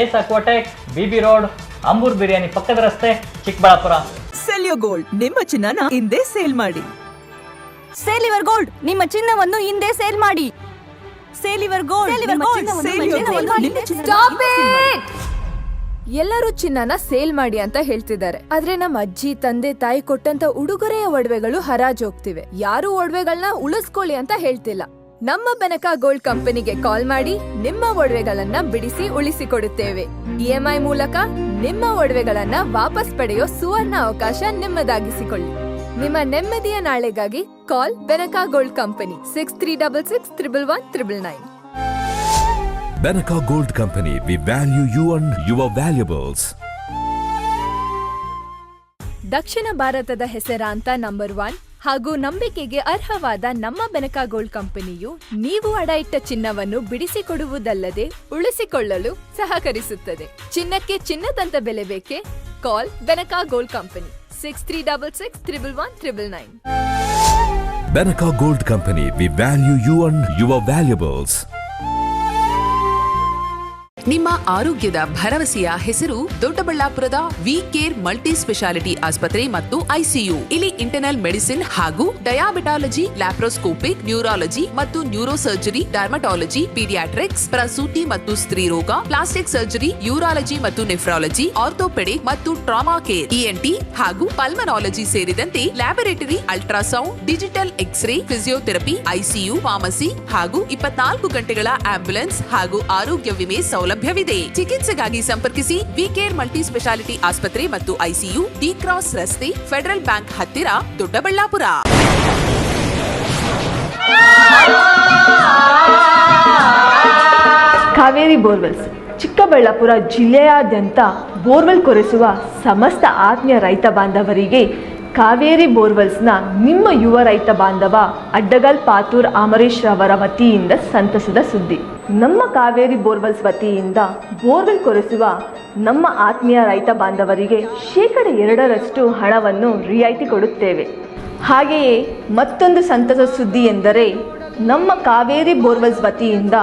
ಏಸ್ ಅಕ್ವಾಟೆಕ್, ಬಿಬಿ ರೋಡ್, ಅಂಬೂರ್ ಬಿರಿಯಾನಿ ಪಕ್ಕದ ರಸ್ತೆ, ಚಿಕ್ಕಬಳ್ಳಾಪುರ. ಸೆಲ್ಯೋ ಗೋಲ್ಡ್, ನಿಮ್ಮ ಚಿನ್ನನ ಹಿಂದೆ ಸೇಲ್ ಮಾಡಿ. ಸೇಲಿವರ್ ಗೋಲ್ಡ್, ನಿಮ್ಮ ಚಿನ್ನವನ್ನು ಹಿಂದೆ ಸೇಲ್ ಮಾಡಿ. ಸೇಲಿವರ್ ಗೋಲ್ಡ್, ಸ್ಟಾಪ್ ಇಟ್! ಎಲ್ಲರೂ ಚಿನ್ನನ ಸೇಲ್ ಮಾಡಿ ಅಂತ ಹೇಳ್ತಿದ್ದಾರೆ, ಆದ್ರೆ ನಮ್ಮ ಅಜ್ಜಿ, ತಂದೆ, ತಾಯಿ ಕೊಟ್ಟಂತ ಉಡುಗೊರೆಯ ಒಡವೆಗಳು ಹರಾಜ್ ಹೋಗ್ತಿವೆ. ಯಾರು ಒಡವೆಗಳನ್ನ ಉಳಿಸ್ಕೊಳ್ಳಿ ಅಂತ ಹೇಳ್ತಿಲ್ಲ. ನಮ್ಮ ಬೆನಕ ಗೋಲ್ಡ್ ಕಂಪನಿಗೆ ಕಾಲ್ ಮಾಡಿ ನಿಮ್ಮ ಒಡವೆಗಳನ್ನ ಬಿಡಿಸಿ ಉಳಿಸಿಕೊಡುತ್ತೇವೆ. EMI ಮೂಲಕ ನಿಮ್ಮ ಒಡವೆಗಳನ್ನ ವಾಪಸ್ ಪಡೆಯೋ ಸುವರ್ಣ ಅವಕಾಶ ನಿಮ್ಮದಾಗಿಸಿಕೊಳ್ಳಿ. ನಿಮ್ಮ ನೆಮ್ಮದಿಯ ನಾಳೆಗಾಗಿ call Benaka gold company 6366 Benaka Gold Company, we value you and your valuables. ದಕ್ಷಿಣ ಭಾರತದ ಹೆಸರಾಂತ ನಂಬರ್ 1 ಹಾಗೂ ನಂಬಿಕೆಗೆ ಅರ್ಹವಾದ ನಮ್ಮ ಬೆನಕ ಗೋಲ್ಡ್ ಕಂಪನಿಯು ನೀವು ಅಡ ಇಟ್ಟ ಚಿನ್ನವನ್ನು ಬಿಡಿಸಿಕೊಡುವುದಲ್ಲದೆ ಉಳಿಸಿಕೊಳ್ಳಲು ಸಹಕರಿಸುತ್ತದೆ. ಚಿನ್ನಕ್ಕೆ ಚಿನ್ನದಂತ ಬೆಲೆ ಬೇಕೆ? Call Benaka gold company 6366 Benaka Gold Company, we value you and your valuables. ನಿಮ್ಮ ಆರೋಗ್ಯದ ಭರವಸೆಯ ಹೆಸರು ದೊಡ್ಡಬಳ್ಳಾಪುರದ ವಿ ಕೇರ್ ಮಲ್ಟಿ ಸ್ಪೆಷಾಲಿಟಿ ಆಸ್ಪತ್ರೆ ಮತ್ತು ಐಸಿಯು. ಇಲ್ಲಿ ಇಂಟರ್ನಲ್ ಮೆಡಿಸಿನ್ ಹಾಗೂ ಡಯಾಬಿಟಾಲಜಿ, ಲ್ಯಾಪ್ರೋಸ್ಕೋಪಿಕ್, ನ್ಯೂರಾಲಜಿ ಮತ್ತು ನ್ಯೂರೋ ಸರ್ಜರಿ, ಡರ್ಮಟಾಲಜಿ, ಪೀಡಿಯಾಟ್ರಿಕ್ಸ್, ಪ್ರಸೂತಿ ಮತ್ತು ಸ್ತ್ರೀ ರೋಗ, ಪ್ಲಾಸ್ಟಿಕ್ ಸರ್ಜರಿ, ಯೂರಾಲಜಿ ಮತ್ತು ನೆಫ್ರಾಲಜಿ, ಆರ್ಥೋಪೆಡಿಕ್ ಮತ್ತು ಟ್ರಾಮಾ ಕೇರ್, ಇಎನ್ಟಿ ಹಾಗೂ ಪಲ್ಮನಾಲಜಿ ಸೇರಿದಂತೆ laboratory, ultrasound, digital x ray, physiotherapy, ICU, pharmacy ಹಾಗೂ 24 ಗಂಟೆಗಳ ಆಂಬ್ಯುಲೆನ್ಸ್ ಹಾಗೂ ಆರೋಗ್ಯ ವಿಮೆ ಸೌಲಭ್ಯವಿದೆ. ಚಿಕಿತ್ಸೆಗಾಗಿ ಸಂಪರ್ಕಿಸಿ ವಿ ಕೇರ್ ಮಲ್ಟಿ ಸ್ಪೆಷಾಲಿಟಿ ಆಸ್ಪತ್ರೆ ಮತ್ತು ಐಸಿಯು, ಡಿ ಕ್ರಾಸ್ ರಸ್ತೆ, ಫೆಡರಲ್ ಬ್ಯಾಂಕ್ ಹತ್ತಿರ, ದೊಡ್ಡಬಳ್ಳಾಪುರ. ಕಾವೇರಿ ಬೋರ್ವೆಲ್ಸ್ ಚಿಕ್ಕಬಳ್ಳಾಪುರ ಜಿಲ್ಲೆಯಾದ್ಯಂತ ಬೋರ್ವೆಲ್ ಕೊರೆಸುವ ಸಮಸ್ತ ಆತ್ಮೀಯ ರೈತ ಬಾಂಧವರಿಗೆ ಕಾವೇರಿ ಬೋರ್ವೆಲ್ಸ್ನ ನಿಮ್ಮ ಯುವ ರೈತ ಬಾಂಧವ ಅಡ್ಡಗಲ್ ಪಾತೂರ್ ಅಮರೀಶ್ ರವರ ವತಿಯಿಂದ ಸಂತಸದ ಸುದ್ದಿ. ನಮ್ಮ ಕಾವೇರಿ ಬೋರ್ವೆಲ್ಸ್ ವತಿಯಿಂದ ಬೋರ್ವೆಲ್ ಕೊರೆಸುವ ನಮ್ಮ ಆತ್ಮೀಯ ರೈತ ಬಾಂಧವರಿಗೆ 2% ಹಣವನ್ನು ರಿಯಾಯಿತಿ ಕೊಡುತ್ತೇವೆ. ಹಾಗೆಯೇ ಮತ್ತೊಂದು ಸಂತಸ ಸುದ್ದಿ ಎಂದರೆ ನಮ್ಮ ಕಾವೇರಿ ಬೋರ್ವೆಲ್ಸ್ ವತಿಯಿಂದ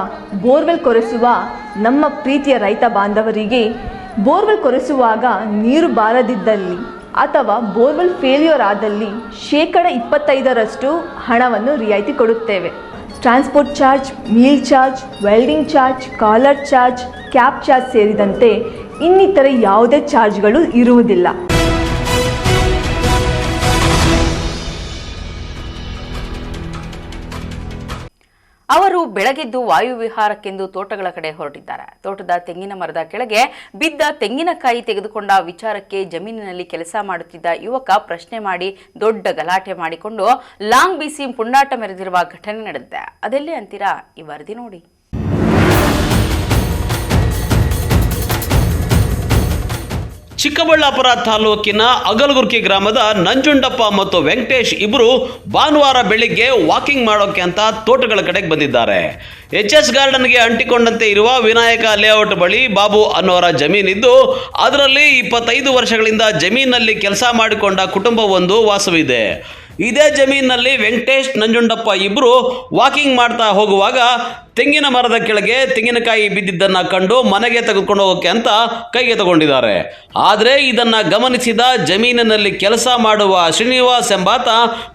ಬೋರ್ವೆಲ್ ಕೊರೆಸುವ ನಮ್ಮ ಪ್ರೀತಿಯ ರೈತ ಬಾಂಧವರಿಗೆ ಬೋರ್ವೆಲ್ ಕೊರೆಸುವಾಗ ನೀರು ಬಾರದಿದ್ದಲ್ಲಿ ಅಥವಾ ಬೋರ್ವೆಲ್ ಫೇಲ್ಯೂರ್ ಆದಲ್ಲಿ 25% ಹಣವನ್ನು ರಿಯಾಯಿತಿ ಕೊಡುತ್ತೇವೆ. Transport charge, meal charge, welding charge, collar charge, cab charge ಸೇರಿದಂತೆ ಇನ್ನಿತರೆ ಯಾವುದೇ ಚಾರ್ಜ್ಗಳು ಇರುವುದಿಲ್ಲ. ಅವರು ಬೆಳಗಿದ್ದು ವಾಯುವಿಹಾರಕ್ಕೆಂದು ತೋಟಗಳ ಕಡೆ ಹೊರಟಿದ್ದಾರೆ. ತೋಟದ ತೆಂಗಿನ ಮರದ ಕೆಳಗೆ ಬಿದ್ದ ತೆಂಗಿನಕಾಯಿ ತೆಗೆದುಕೊಂಡ ವಿಚಾರಕ್ಕೆ ಜಮೀನಿನಲ್ಲಿ ಕೆಲಸ ಮಾಡುತ್ತಿದ್ದ ಯುವಕ ಪ್ರಶ್ನೆ ಮಾಡಿ ದೊಡ್ಡ ಗಲಾಟೆ ಮಾಡಿಕೊಂಡು ಲಾಂಗ್ ಬೀಸಿ ಪುಂಡಾಟ ಮೆರೆದಿರುವ ಘಟನೆ ನಡೆದಿದೆ. ಅದೆಲ್ಲೇ ಅಂತೀರಾ? ಈ ವರದಿ ನೋಡಿ. ಚಿಕ್ಕಬಳ್ಳಾಪುರ ತಾಲೂಕಿನ ಅಗಲಗುರ್ಕಿ ಗ್ರಾಮದ ನಂಜುಂಡಪ್ಪ ಮತ್ತು ವೆಂಕಟೇಶ್ ಇಬ್ಬರು ಭಾನುವಾರ ಬೆಳಿಗ್ಗೆ ವಾಕಿಂಗ್ ಮಾಡೋಕೆ ಅಂತ ತೋಟಗಳ ಕಡೆಗೆ ಬಂದಿದ್ದಾರೆ. HS ಗಾರ್ಡನ್ಗೆ ಅಂಟಿಕೊಂಡಂತೆ ಇರುವ ವಿನಾಯಕ ಲೇಔಟ್ ಬಳಿ ಬಾಬು ಅನ್ನೋರ ಜಮೀನಿದ್ದು ಅದರಲ್ಲಿ 25 ವರ್ಷಗಳಿಂದ ಜಮೀನಲ್ಲಿ ಕೆಲಸ ಮಾಡಿಕೊಂಡ ಕುಟುಂಬವೊಂದು ವಾಸವಿದೆ. ಇದೇ ಜಮೀನಿನಲ್ಲಿ ವೆಂಕಟೇಶ್, ನಂಜುಂಡಪ್ಪ ಇಬ್ಬರು ವಾಕಿಂಗ್ ಮಾಡ್ತಾ ಹೋಗುವಾಗ ತೆಂಗಿನ ಮರದ ಕೆಳಗೆ ತೆಂಗಿನಕಾಯಿ ಬಿದ್ದಿದ್ದನ್ನು ಕಂಡು ಮನೆಗೆ ತೆಗೆದುಕೊಂಡು ಹೋಗೋಕೆ ಅಂತ ಕೈಗೆ ತಗೊಂಡಿದ್ದಾರೆ. ಆದರೆ ಇದನ್ನು ಗಮನಿಸಿದ ಜಮೀನಿನಲ್ಲಿ ಕೆಲಸ ಮಾಡುವ ಶ್ರೀನಿವಾಸ್ ಎಂಬಾತ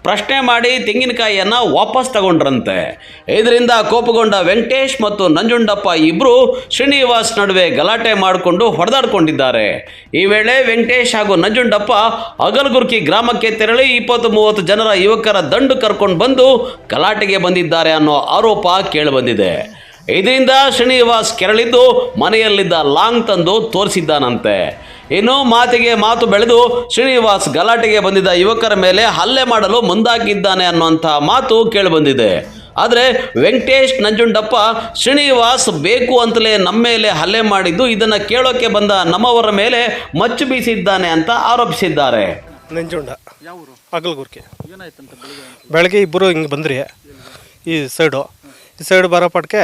ಪ್ರಶ್ನೆ ಮಾಡಿ ತೆಂಗಿನಕಾಯಿಯನ್ನು ವಾಪಸ್ ತಗೊಂಡ್ರಂತೆ. ಇದರಿಂದ ಕೋಪಗೊಂಡ ವೆಂಕಟೇಶ್ ಮತ್ತು ನಂಜುಂಡಪ್ಪ ಇಬ್ಬರು ಶ್ರೀನಿವಾಸ್ ನಡುವೆ ಗಲಾಟೆ ಮಾಡಿಕೊಂಡು ಹೊಡೆದಾಡಿಕೊಂಡಿದ್ದಾರೆ. ಈ ವೇಳೆ ವೆಂಕಟೇಶ್ ಹಾಗೂ ನಂಜುಂಡಪ್ಪ ಅಗಲಗುರ್ಕಿ ಗ್ರಾಮಕ್ಕೆ ತೆರಳಿ 20-30 ಜನರ ಯುವಕರ ದಂಡು ಕರ್ಕೊಂಡು ಬಂದು ಗಲಾಟೆಗೆ ಬಂದಿದ್ದಾರೆ ಅನ್ನೋ ಆರೋಪ ಕೇಳಿಬಂದಿದೆ. ಇದರಿಂದ ಶ್ರೀನಿವಾಸ್ ಕೆರಳಿದ್ದು ಮನೆಯಲ್ಲಿದ್ದ ಲಾಂಗ್ ತಂದು ತೋರಿಸಿದ್ದಾನಂತೆ. ಇನ್ನು ಮಾತಿಗೆ ಮಾತು ಬೆಳೆದು ಶ್ರೀನಿವಾಸ್ ಗಲಾಟೆಗೆ ಬಂದಿದ್ದ ಯುವಕರ ಮೇಲೆ ಹಲ್ಲೆ ಮಾಡಲು ಮುಂದಾಗಿದ್ದಾನೆ ಅನ್ನುವಂಥ ಮಾತು ಕೇಳಿಬಂದಿದೆ. ಆದರೆ ವೆಂಕಟೇಶ್, ನಂಜುಂಡಪ್ಪ ಶ್ರೀನಿವಾಸ್ ಬೇಕು ಅಂತಲೇ ನಮ್ಮ ಮೇಲೆ ಹಲ್ಲೆ ಮಾಡಿದ್ದು ಇದನ್ನು ಕೇಳೋಕೆ ಬಂದ ನಮ್ಮವರ ಮೇಲೆ ಮಚ್ಚು ಬೀಸಿದ್ದಾನೆ ಅಂತ ಆರೋಪಿಸಿದ್ದಾರೆ. ನಂಜುಂಡ ಅಗಲಗುರ್ಕಿ ಬೆಳಗ್ಗೆ ಇಬ್ಬರು ಹಿಂಗೆ ಬಂದ್ರಿ. ಈ ಸೈಡು ಬರೋ ಪಟ್ಕೆ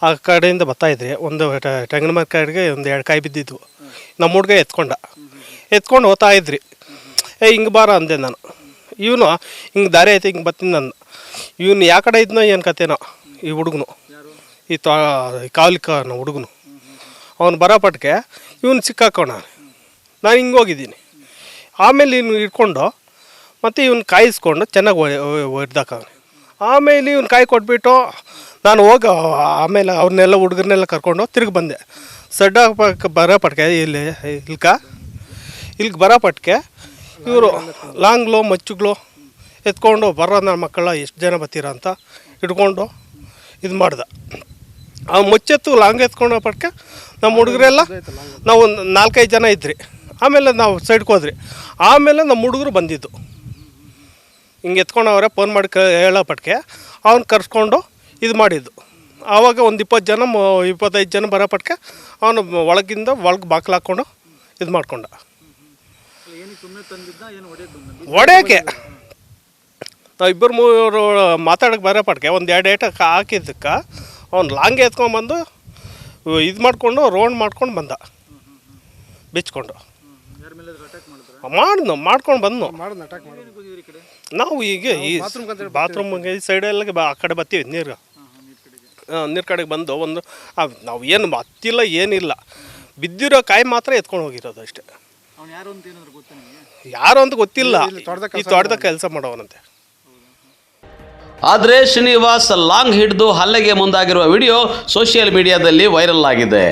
ಆ ಕಡೆಯಿಂದ ಬರ್ತಾಯಿದ್ರಿ. ಒಂದು ತೆಂಗಿನ ಮರ ಕಡೆಗೆ 1-2 ಕಾಯಿ ಬಿದ್ದಿದ್ವು. ನಮ್ಮ ಹುಡುಗ ಎತ್ಕೊಂಡು ಹೋಗ್ತಾ ಇದ್ರಿ. ಹಿಂಗೆ ಬಾರ ಅಂದೆ ನಾನು. ಇವನು ಹಿಂಗೆ ದಾರಿ ಐತೆ ಹಿಂಗೆ ಬರ್ತೀನಿ ನಾನು. ಇವನು ಯಾವ ಕಡೆ ಇದ್ನೋ ಏನು ಕತೆನೋ ಈ ಹುಡುಗನು, ಈ ಕಾವಲಿನ ಹುಡುಗನು. ಅವನು ಬರೋ ಪಟ್ಕೆ ಇವನು ಸಿಕ್ಕಾಕೋಣ. ನಾನು ಹಿಂಗೆ ಹೋಗಿದ್ದೀನಿ. ಆಮೇಲೆ ಇವನು ಇಟ್ಕೊಂಡು ಮತ್ತು ಇವನು ಕಾಯಿಸ್ಕೊಂಡು ಚೆನ್ನಾಗಿ ಹೊಡೆದಾಕವನೆ. ಆಮೇಲೆ ಇವನು ಕಾಯಿ ಕೊಟ್ಬಿಟ್ಟು ನಾನು ಹೋಗಿ ಆಮೇಲೆ ಅವ್ರನ್ನೆಲ್ಲ ಹುಡುಗರನ್ನೆಲ್ಲ ಕರ್ಕೊಂಡು ತಿರುಗಿ ಬಂದೆ. ಬರೋ ಪಟ್ಕೆ ಇಲ್ಲಿಗೆ ಬರೋ ಪಟ್ಕೆ ಇವರು ಲಾಂಗ್ಲು ಮಚ್ಚುಗಳು ಎತ್ಕೊಂಡು ಬರೋ ನನ್ನ ಮಕ್ಕಳ ಎಷ್ಟು ಜನ ಬರ್ತೀರ ಅಂತ ಇಟ್ಕೊಂಡು ಇದು ಮಾಡ್ದೆ. ಆ ಮುಚ್ಚೆತ್ತು ಲಾಂಗ್ ಎತ್ಕೊಂಡು ಪಟ್ಕೆ ನಮ್ಮ ಹುಡುಗರೆಲ್ಲ ನಾವು ಒಂದು 4-5 ಜನ ಇದ್ರಿ. ಆಮೇಲೆ ನಾವು ಸೈಡ್ಗೆ ಹೋದ್ರಿ. ಆಮೇಲೆ ನಮ್ಮ ಹುಡುಗರು ಬಂದಿದ್ದು ಹಿಂಗೆ ಎತ್ಕೊಂಡವ್ರೆ ಫೋನ್ ಮಾಡಿ ಹೇಳೋ ಪಟ್ಕೆ ಅವ್ನು ಕರ್ಸ್ಕೊಂಡು ಇದು ಮಾಡಿದ್ದು. ಆವಾಗ ಒಂದು 25 ಜನ ಬರೋ ಪಟ್ಕೆ ಅವನು ಒಳಗೆ ಬಾಕ್ಲು ಹಾಕ್ಕೊಂಡು ಇದು ಮಾಡ್ಕೊಂಡ. ಹೊಡೆಯೋಕ್ಕೆ ನಾವು 2-3 ಮಾತಾಡೋಕ್ಕೆ ಬರೋ ಪಟ್ಕೆ 1-2 ಏಟ ಹಾಕಿದ್ದಕ್ಕೆ ಅವ್ನು ಲಾಂಗೆ ಎತ್ಕೊಂಡ್ಬಂದು ಇದು ಮಾಡಿಕೊಂಡು ರೌಂಡ್ ಮಾಡ್ಕೊಂಡು ಬಂದ ಬಿಚ್ಕೊಂಡು ಮಾಡ್ಕೊಂಡು ಬಂದು ನಾವು ಈಗ ಈ ಬಾತ್ರೂಮ್ಗೆ ಈ ಸೈಡೆಲ್ಲ ಆ ಕಡೆ ಬರ್ತೀವಿ ನೀರು. ನೀರು ಕಡೆಗೆ ಬಂದು ಒಂದು ನಾವು ಏನು ಹತ್ತಿಲ್ಲ ಏನಿಲ್ಲ, ಬಿದ್ದಿರೋ ಕಾಯಿ ಮಾತ್ರ ಎತ್ಕೊಂಡು ಹೋಗಿರೋದು ಅಷ್ಟೇ. ಯಾರು ಅಂತ ಗೊತ್ತಿಲ್ಲ, ಈ ತೋಟದ ಕೆಲಸ ಮಾಡೋವನಂತೆ. ಆದರೆ ಶ್ರೀನಿವಾಸ್ ಲಾಂಗ್ ಹಿಡಿದು ಹಲ್ಲೆಗೆ ಮುಂದಾಗಿರುವ ವಿಡಿಯೋ ಸೋಷಿಯಲ್ ಮೀಡಿಯಾದಲ್ಲಿ ವೈರಲ್ ಆಗಿದೆ.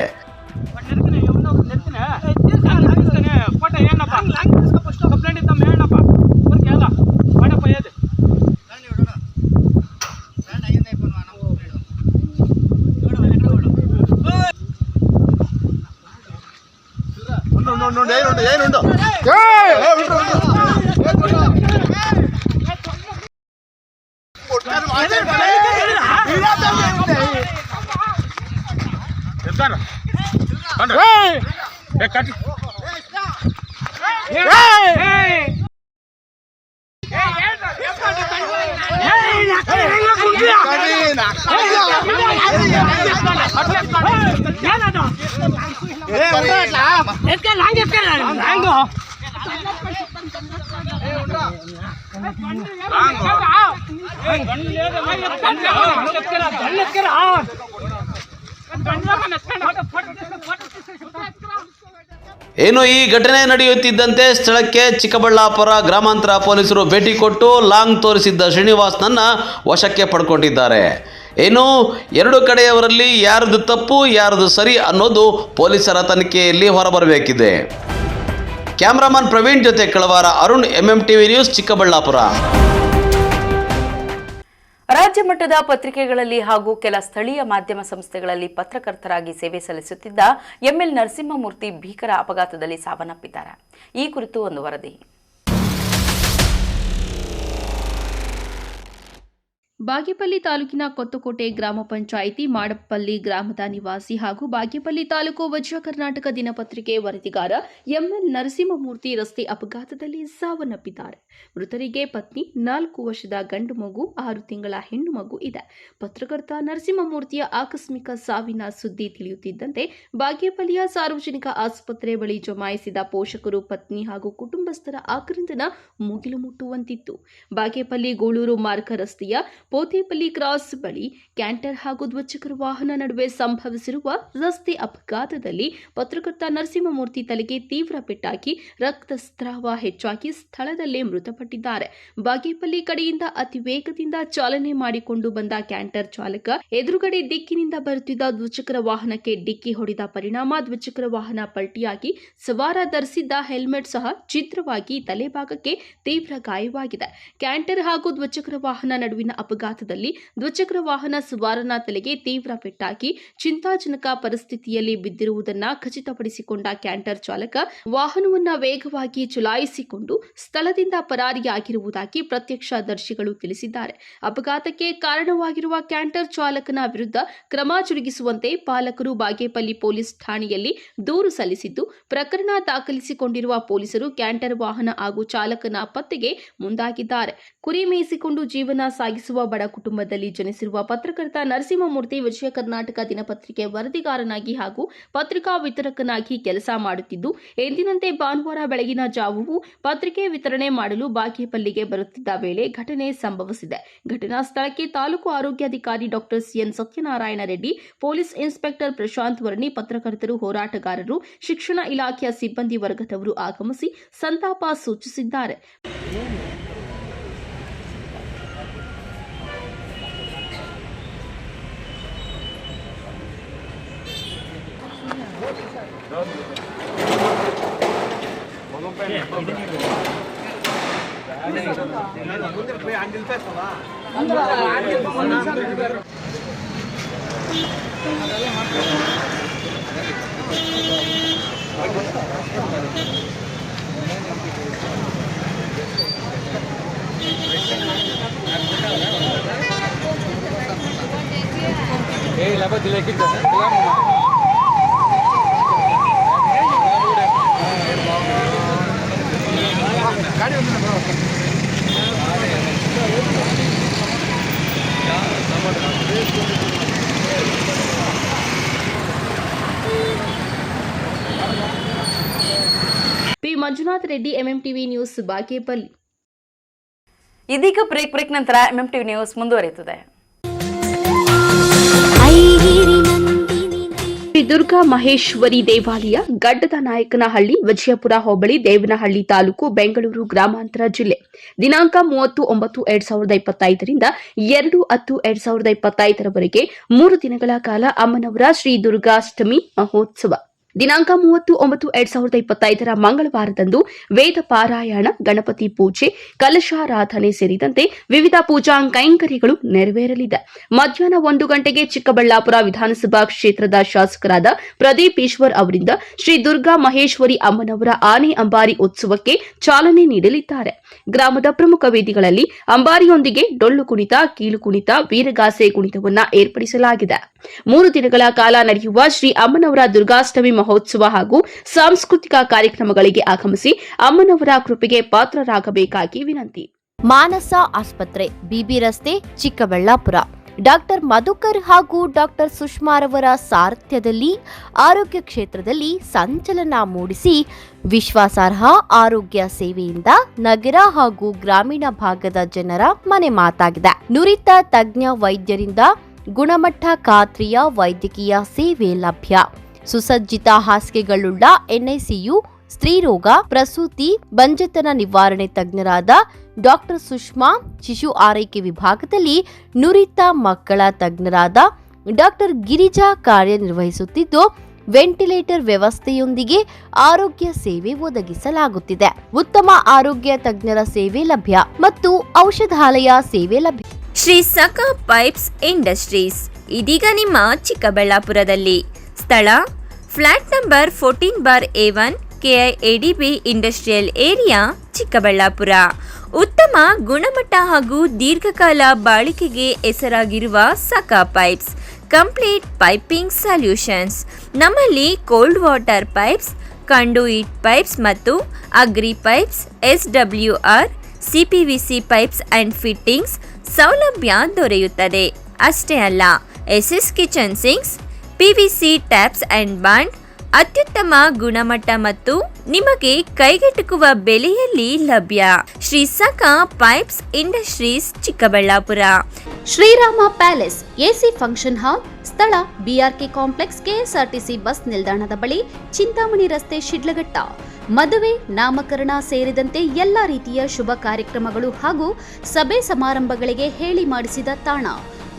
ಏನು ಈ ಘಟನೆ ನಡೆಯುತ್ತಿದ್ದಂತೆ ಸ್ಥಳಕ್ಕೆ ಚಿಕ್ಕಬಳ್ಳಾಪುರ ಗ್ರಾಮಾಂತರ ಪೊಲೀಸರು ಭೇಟಿ ಕೊಟ್ಟು ಲಾಂಗ್ ತೋರಿಸಿದ್ದ ಶ್ರೀನಿವಾಸ್ನನ್ನ ವಶಕ್ಕೆ ಪಡ್ಕೊಂಡಿದ್ದಾರೆ. ಏನು ಎರಡು ಕಡೆಯವರಲ್ಲಿ ಯಾರದು ತಪ್ಪು ಯಾರದು ಸರಿ ಅನ್ನೋದು ಪೊಲೀಸರ ತನಿಖೆಯಲ್ಲಿ ಹೊರಬರಬೇಕಿದೆ. ಕ್ಯಾಮ್ರಾಮನ್ ಪ್ರವೀಣ್ ಜೊತೆ ಕಳವಾರ ಅರುಣ್, MMTV ನ್ಯೂಸ್, ಚಿಕ್ಕಬಳ್ಳಾಪುರ. ರಾಜ್ಯ ಮಟ್ಟದ ಪತ್ರಿಕೆಗಳಲ್ಲಿ ಹಾಗೂ ಕೆಲ ಸ್ಥಳೀಯ ಮಾಧ್ಯಮ ಸಂಸ್ಥೆಗಳಲ್ಲಿ ಪತ್ರಕರ್ತರಾಗಿ ಸೇವೆ ಸಲ್ಲಿಸುತ್ತಿದ್ದ ML ನರಸಿಂಹಮೂರ್ತಿ ಭೀಕರ ಅಪಘಾತದಲ್ಲಿ ಸಾವನ್ನಪ್ಪಿದ್ದಾರೆ. ಈ ಕುರಿತು ಒಂದು ವರದಿ. ಬಾಗೇಪಲ್ಲಿ ತಾಲೂಕಿನ ಕೊತ್ತಕೋಟೆ ಗ್ರಾಮ ಪಂಚಾಯಿತಿ ಮಾಡಪಲ್ಲಿ ಗ್ರಾಮದ ನಿವಾಸಿ ಹಾಗೂ ಬಾಗೇಪಲ್ಲಿ ತಾಲೂಕು ವಜ್ರ ಕರ್ನಾಟಕ ದಿನಪತ್ರಿಕೆ ವರದಿಗಾರ ML ನರಸಿಂಹಮೂರ್ತಿ ರಸ್ತೆ ಅಪಘಾತದಲ್ಲಿ ಸಾವನ್ನಪ್ಪಿದ್ದಾರೆ. ಮೃತರಿಗೆ ಪತ್ನಿ, 4 ವರ್ಷದ ಗಂಡು ಮಗು, 6 ತಿಂಗಳ ಹೆಣ್ಣು ಮಗು ಇದೆ. ಪತ್ರಕರ್ತ ನರಸಿಂಹಮೂರ್ತಿಯ ಆಕಸ್ಮಿಕ ಸಾವಿನ ಸುದ್ದಿ ತಿಳಿಯುತ್ತಿದ್ದಂತೆ ಬಾಗೇಪಲ್ಲಿಯ ಸಾರ್ವಜನಿಕ ಆಸ್ಪತ್ರೆ ಬಳಿ ಜಮಾಯಿಸಿದ ಪೋಷಕರು, ಪತ್ನಿ ಹಾಗೂ ಕುಟುಂಬಸ್ಥರ ಆಕ್ರಂದನ ಮುಗಿಲು ಮುಟ್ಟುವಂತಿತ್ತು. ಬಾಗೇಪಲ್ಲಿ ಗೋಳೂರು ಮಾರ್ಗ ರಸ್ತೆಯ ಪೋತೇಪಲ್ಲಿ ಕ್ರಾಸ್ ಬಳಿ ಕ್ಯಾಂಟರ್ ಹಾಗೂ ದ್ವಿಚಕ್ರ ವಾಹನ ನಡುವೆ ಸಂಭವಿಸಿರುವ ರಸ್ತೆ ಅಪಘಾತದಲ್ಲಿ ಪತ್ರಕರ್ತ ನರಸಿಂಹಮೂರ್ತಿ ತಲೆಗೆ ತೀವ್ರ ಪೆಟ್ಟಾಗಿ ರಕ್ತಸ್ರಾವ ಹೆಚ್ಚಾಗಿ ಸ್ಥಳದಲ್ಲೇ ಮೃತಪಟ್ಟಿದ್ದಾರೆ. ಬಾಗೇಪಲ್ಲಿ ಕಡೆಯಿಂದ ಅತಿ ವೇಗದಿಂದ ಚಾಲನೆ ಮಾಡಿಕೊಂಡು ಬಂದ ಕ್ಯಾಂಟರ್ ಚಾಲಕ ಎದುರುಗಡೆ ದಿಕ್ಕಿನಿಂದ ಬರುತ್ತಿದ್ದ ದ್ವಿಚಕ್ರ ವಾಹನಕ್ಕೆ ಡಿಕ್ಕಿ ಹೊಡೆದ ಪರಿಣಾಮ ದ್ವಿಚಕ್ರ ವಾಹನ ಪಲ್ಟಿಯಾಗಿ ಸವಾರ ಧರಿಸಿದ್ದ ಹೆಲ್ಮೆಟ್ ಸಹ ಛಿದ್ರವಾಗಿ ತಲೆಭಾಗಕ್ಕೆ ತೀವ್ರ ಗಾಯವಾಗಿದೆ. ಕ್ಯಾಂಟರ್ ಹಾಗೂ ದ್ವಿಚಕ್ರ ವಾಹನ ನಡುವಿನ ಅಪಘಾತದಲ್ಲಿ ದ್ವಿಚಕ್ರ ವಾಹನ ಸವಾರನ ತಲೆಗೆ ತೀವ್ರ ಪೆಟ್ಟಾಗಿ ಚಿಂತಾಜನಕ ಪರಿಸ್ಥಿತಿಯಲ್ಲಿ ಬಿದ್ದಿರುವುದನ್ನು ಖಚಿತಪಡಿಸಿಕೊಂಡ ಕ್ಯಾಂಟರ್ ಚಾಲಕ ವಾಹನವನ್ನು ವೇಗವಾಗಿ ಚಲಾಯಿಸಿಕೊಂಡು ಸ್ಥಳದಿಂದ ಪರಾರಿಯಾಗಿರುವುದಾಗಿ ಪ್ರತ್ಯಕ್ಷದರ್ಶಿಗಳು ತಿಳಿಸಿದ್ದಾರೆ. ಅಪಘಾತಕ್ಕೆ ಕಾರಣವಾಗಿರುವ ಕ್ಯಾಂಟರ್ ಚಾಲಕನ ವಿರುದ್ಧ ಕ್ರಮ ಜರುಗಿಸುವಂತೆ ಪಾಲಕರು ಬಾಗೇಪಲ್ಲಿ ಪೊಲೀಸ್ ಠಾಣೆಯಲ್ಲಿ ದೂರು ಸಲ್ಲಿಸಿದ್ದು, ಪ್ರಕರಣ ದಾಖಲಿಸಿಕೊಂಡಿರುವ ಪೊಲೀಸರು ಕ್ಯಾಂಟರ್ ವಾಹನ ಹಾಗೂ ಚಾಲಕನ ಪತ್ತೆಗೆ ಮುಂದಾಗಿದ್ದಾರೆ. ಕುರಿ ಮೇಯಿಸಿಕೊಂಡು ಜೀವನ ಸಾಗಿಸುವ ಬಡ ಕುಟುಂಬದಲ್ಲಿ ಜನಿಸಿರುವ ಪತ್ರಕರ್ತ ನರಸಿಂಹಮೂರ್ತಿ ವಿಜಯ ಕರ್ನಾಟಕ ದಿನಪತ್ರಿಕೆ ವರದಿಗಾರನಾಗಿ ಹಾಗೂ ಪತ್ರಿಕಾ ವಿತರಕನಾಗಿ ಕೆಲಸ ಮಾಡುತ್ತಿದ್ದು, ಎಂದಿನಂತೆ ಭಾನುವಾರ ಬೆಳಗಿನ ಜಾವವು ಪತ್ರಿಕೆ ವಿತರಣೆ ಮಾಡಲು ಬಾಗೇಪಲ್ಲಿಗೆ ಬರುತ್ತಿದ್ದ ವೇಳೆ ಘಟನೆ ಸಂಭವಿಸಿದೆ. ಘಟನಾ ಸ್ಥಳಕ್ಕೆ ತಾಲೂಕು ಆರೋಗ್ಯಾಧಿಕಾರಿ doctor CN Satyanarayana Reddy, police inspector Prashant Varni, ಪತ್ರಕರ್ತರು, ಹೋರಾಟಗಾರರು, ಶಿಕ್ಷಣ ಇಲಾಖೆಯ ಸಿಬ್ಬಂದಿ ವರ್ಗದವರು ಆಗಮಿಸಿ ಸಂತಾಪ ಸೂಚಿಸಿದ್ದಾರೆ. P Manjunath Reddy, MMTV news, Bagepalli. ಇದೀಗ ಬ್ರೇಕ್ ನಂತರ MMTV ನ್ಯೂಸ್ ಮುಂದುವರಿಯುತ್ತದೆ. ಶ್ರೀ ದುರ್ಗಾ ಮಹೇಶ್ವರಿ ದೇವಾಲಯ ಗಡ್ಡದ ನಾಯಕನಹಳ್ಳಿ, ವಿಜಯಪುರ ಹೋಬಳಿ, ದೇವನಹಳ್ಳಿ ತಾಲೂಕು, ಬೆಂಗಳೂರು ಗ್ರಾಮಾಂತರ ಜಿಲ್ಲೆ. ದಿನಾಂಕ 30/9/2025 ರಿಂದ 2/10/2025 3 ದಿನಗಳ ಕಾಲ ಅಮ್ಮನವರ ಶ್ರೀ ದುರ್ಗಾಷ್ಟಮಿ ಮಹೋತ್ಸವ. ದಿನಾಂಕ 30/9/2025 ಮಂಗಳವಾರದಂದು ವೇದ ಪಾರಾಯಣ, ಗಣಪತಿ ಪೂಜೆ, ಕಲಶಾರಾಧನೆ ಸೇರಿದಂತೆ ವಿವಿಧ ಪೂಜಾ ಕೈಂಕರ್ಯಗಳು ನೆರವೇರಲಿದೆ. ಮಧ್ಯಾಹ್ನ 1 ಗಂಟೆಗೆ ಚಿಕ್ಕಬಳ್ಳಾಪುರ ವಿಧಾನಸಭಾ ಕ್ಷೇತ್ರದ ಶಾಸಕರಾದ ಪ್ರದೀಪ್ ಈಶ್ವರ್ ಅವರಿಂದ ಶ್ರೀ ದುರ್ಗಾ ಮಹೇಶ್ವರಿ ಅಮ್ಮನವರ ಆನೆ ಅಂಬಾರಿ ಉತ್ಸವಕ್ಕೆ ಚಾಲನೆ ನೀಡಲಿದ್ದಾರೆ. ಗ್ರಾಮದ ಪ್ರಮುಖ ವೇದಿಗಳಲ್ಲಿ ಅಂಬಾರಿಯೊಂದಿಗೆ ಡೊಳ್ಳು ಕುಣಿತ, ಕೀಲು ಕುಣಿತ, ವೀರಗಾಸೆ ಕುಣಿತವನ್ನು ಏರ್ಪಡಿಸಲಾಗಿದೆ. 3 ದಿನಗಳ ಕಾಲ ನಡೆಯುವ ಶ್ರೀ ಅಮ್ಮನವರ ದುರ್ಗಾಷ್ಟಮಿ ಮಹೋತ್ಸವ ಹಾಗೂ ಸಾಂಸ್ಕೃತಿಕ ಕಾರ್ಯಕ್ರಮಗಳಿಗೆ ಆಗಮಿಸಿ ಅಮ್ಮನವರ ಕೃಪೆಗೆ ಪಾತ್ರರಾಗಬೇಕಾಗಿ ವಿನಂತಿ. ಮಾನಸ ಆಸ್ಪತ್ರೆ, ಬಿಬಿ ರಸ್ತೆ, ಚಿಕ್ಕಬಳ್ಳಾಪುರ. ಡಾಕ್ಟರ್ ಮಧುಕರ್ ಹಾಗೂ ಡಾಕ್ಟರ್ ಸುಷ್ಮಾರವರ ಸಾರಥ್ಯದಲ್ಲಿ ಆರೋಗ್ಯ ಕ್ಷೇತ್ರದಲ್ಲಿ ಸಂಚಲನ ಮೂಡಿಸಿ ವಿಶ್ವಾಸಾರ್ಹ ಆರೋಗ್ಯ ಸೇವೆಯಿಂದ ನಗರ ಹಾಗೂ ಗ್ರಾಮೀಣ ಭಾಗದ ಜನರ ಮನೆ ಮಾತಾಗಿದೆ. ನುರಿತ ತಜ್ಞ ವೈದ್ಯರಿಂದ ಗುಣಮಟ್ಟ ಖಾತ್ರಿಯ ವೈದ್ಯಕೀಯ ಸೇವೆ ಲಭ್ಯ. ಸುಸಜ್ಜಿತ ಹಾಸಿಗೆಗಳುಳ್ಳ ಎನ್ಐಸಿಯು, ಸ್ತ್ರೀರೋಗ, ಪ್ರಸೂತಿ, ಬಂಜೆತನ ನಿವಾರಣೆ ತಜ್ಞರಾದ ಡಾಕ್ಟರ್ ಸುಷ್ಮಾ, ಶಿಶು ಆರೈಕೆ ವಿಭಾಗದಲ್ಲಿ ನುರಿತ ಮಕ್ಕಳ ತಜ್ಞರಾದ ಡಾಕ್ಟರ್ ಗಿರಿಜಾ ಕಾರ್ಯನಿರ್ವಹಿಸುತ್ತಿದ್ದು, ವೆಂಟಿಲೇಟರ್ ವ್ಯವಸ್ಥೆಯೊಂದಿಗೆ ಆರೋಗ್ಯ ಸೇವೆ ಒದಗಿಸಲಾಗುತ್ತಿದೆ. ಉತ್ತಮ ಆರೋಗ್ಯ ತಜ್ಞರ ಸೇವೆ ಲಭ್ಯ ಮತ್ತು ಔಷಧಾಲಯ ಸೇವೆ ಲಭ್ಯ. ಶ್ರೀ ಸಖಾ ಪೈಪ್ಸ್ ಇಂಡಸ್ಟ್ರೀಸ್ ಇದೀಗ ನಿಮ್ಮ ಚಿಕ್ಕಬಳ್ಳಾಪುರದಲ್ಲಿ. ಸ್ಥಳ flat number 14/A1, KIADB industrial area, Chikkaballapur. ಉತ್ತಮ ಗುಣಮಟ್ಟ ಹಾಗೂ ದೀರ್ಘಕಾಲ ಬಾಳಿಕೆಗೆ ಹೆಸರಾಗಿರುವ Sakha pipes complete piping solutions. ನಮ್ಮಲ್ಲಿ cold water pipes, conduit pipes ಮತ್ತು agri pipes, SWR, CPVC pipes and fittings ಸೌಲಭ್ಯ ದೊರೆಯುತ್ತದೆ. ಅಷ್ಟೇ ಅಲ್ಲ, SS kitchen sinks, PVC taps and bond ಅತ್ಯುತ್ತಮ ಗುಣಮಟ್ಟ ಮತ್ತು ನಿಮಗೆ ಕೈಗೆಟುಕುವ ಬೆಲೆಯಲ್ಲಿ ಲಭ್ಯ. Shri Sakha pipes industries, Chikkaballapur. Srirama palace AC function hall. ಸ್ಥಳ BRK ಕಾಂಪ್ಲೆಕ್ಸ್, KSRTC ಬಸ್ ನಿಲ್ದಾಣದ ಬಳಿ, ಚಿಂತಾಮಣಿ ರಸ್ತೆ, ಶಿಡ್ಲಘಟ್ಟ. ಮದುವೆ, ನಾಮಕರಣ ಸೇರಿದಂತೆ ಎಲ್ಲ ರೀತಿಯ ಶುಭ ಕಾರ್ಯಕ್ರಮಗಳು ಹಾಗೂ ಸಭೆ ಸಮಾರಂಭಗಳಿಗೆ ಹೇಳಿ ಮಾಡಿಸಿದ ತಾಣ.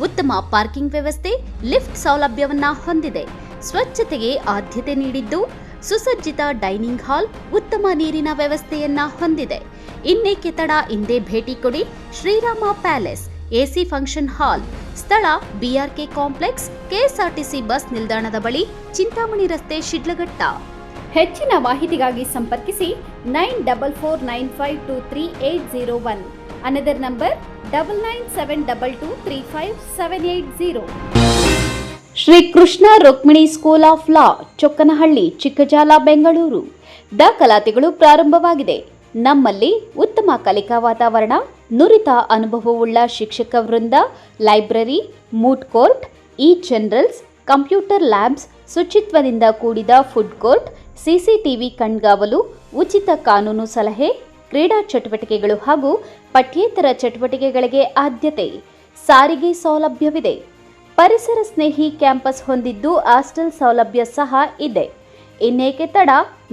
ಉತ್ತಮ ಪಾರ್ಕಿಂಗ್ ವ್ಯವಸ್ಥೆ, ಲಿಫ್ಟ್ ಸೌಲಭ್ಯವನ್ನ ಹೊಂದಿದೆ. ಸ್ವಚ್ಛತೆಗೆ ಆದ್ಯತೆ ನೀಡಿದ್ದು, ಸುಸಜ್ಜಿತ ಡೈನಿಂಗ್ ಹಾಲ್, ಉತ್ತಮ ನೀರಿನ ವ್ಯವಸ್ಥೆಯನ್ನ ಹೊಂದಿದೆ. ಇನ್ನೇಕೆ ತಡ, ಹಿಂದೆ ಭೇಟಿ ಕೊಡಿ. Srirama palace AC function hall. ಸ್ಥಳ BRK ಕಾಂಪ್ಲೆಕ್ಸ್, KSRTC ಬಸ್ ನಿಲ್ದಾಣದ ಬಳಿ, ಚಿಂತಾಮಣಿ ರಸ್ತೆ, ಶಿಡ್ಲಘಟ್ಟ. ಹೆಚ್ಚಿನ ಮಾಹಿತಿಗಾಗಿ ಸಂಪರ್ಕಿಸಿ 9449523801. Another number 9972235780. Shri Krishna Rukmini school of law, Chokkanahalli, Chikkajala, Bengaluru. ದಾಖಲಾತಿಗಳು ಪ್ರಾರಂಭವಾಗಿದೆ. ನಮ್ಮಲ್ಲಿ ಉತ್ತಮ ಕಲಿಕಾ ವಾತಾವರಣ, ನುರಿತ ಅನುಭವವುಳ್ಳ ಶಿಕ್ಷಕ ವೃಂದ, library, moot court, journals, computer labs, ಶುಚಿತ್ವದಿಂದ ಕೂಡಿದ ಫುಡ್ ಕೋರ್ಟ್, CCTV ಕಣ್ಗಾವಲು, ಉಚಿತ ಕಾನೂನು ಸಲಹೆ, ಕ್ರೀಡಾ ಚಟುವಟಿಕೆಗಳು ಹಾಗೂ ಪಠ್ಯೇತರ ಚಟುವಟಿಕೆಗಳಿಗೆ ಆದ್ಯತೆ. ಸಾರಿಗೆ ಸೌಲಭ್ಯವಿದೆ. ಪರಿಸರ ಸ್ನೇಹಿ ಕ್ಯಾಂಪಸ್ ಹೊಂದಿದ್ದು ಹಾಸ್ಟೆಲ್ ಸೌಲಭ್ಯ ಸಹ ಇದೆ. ಇನ್ನೇಕೆ ತಡ,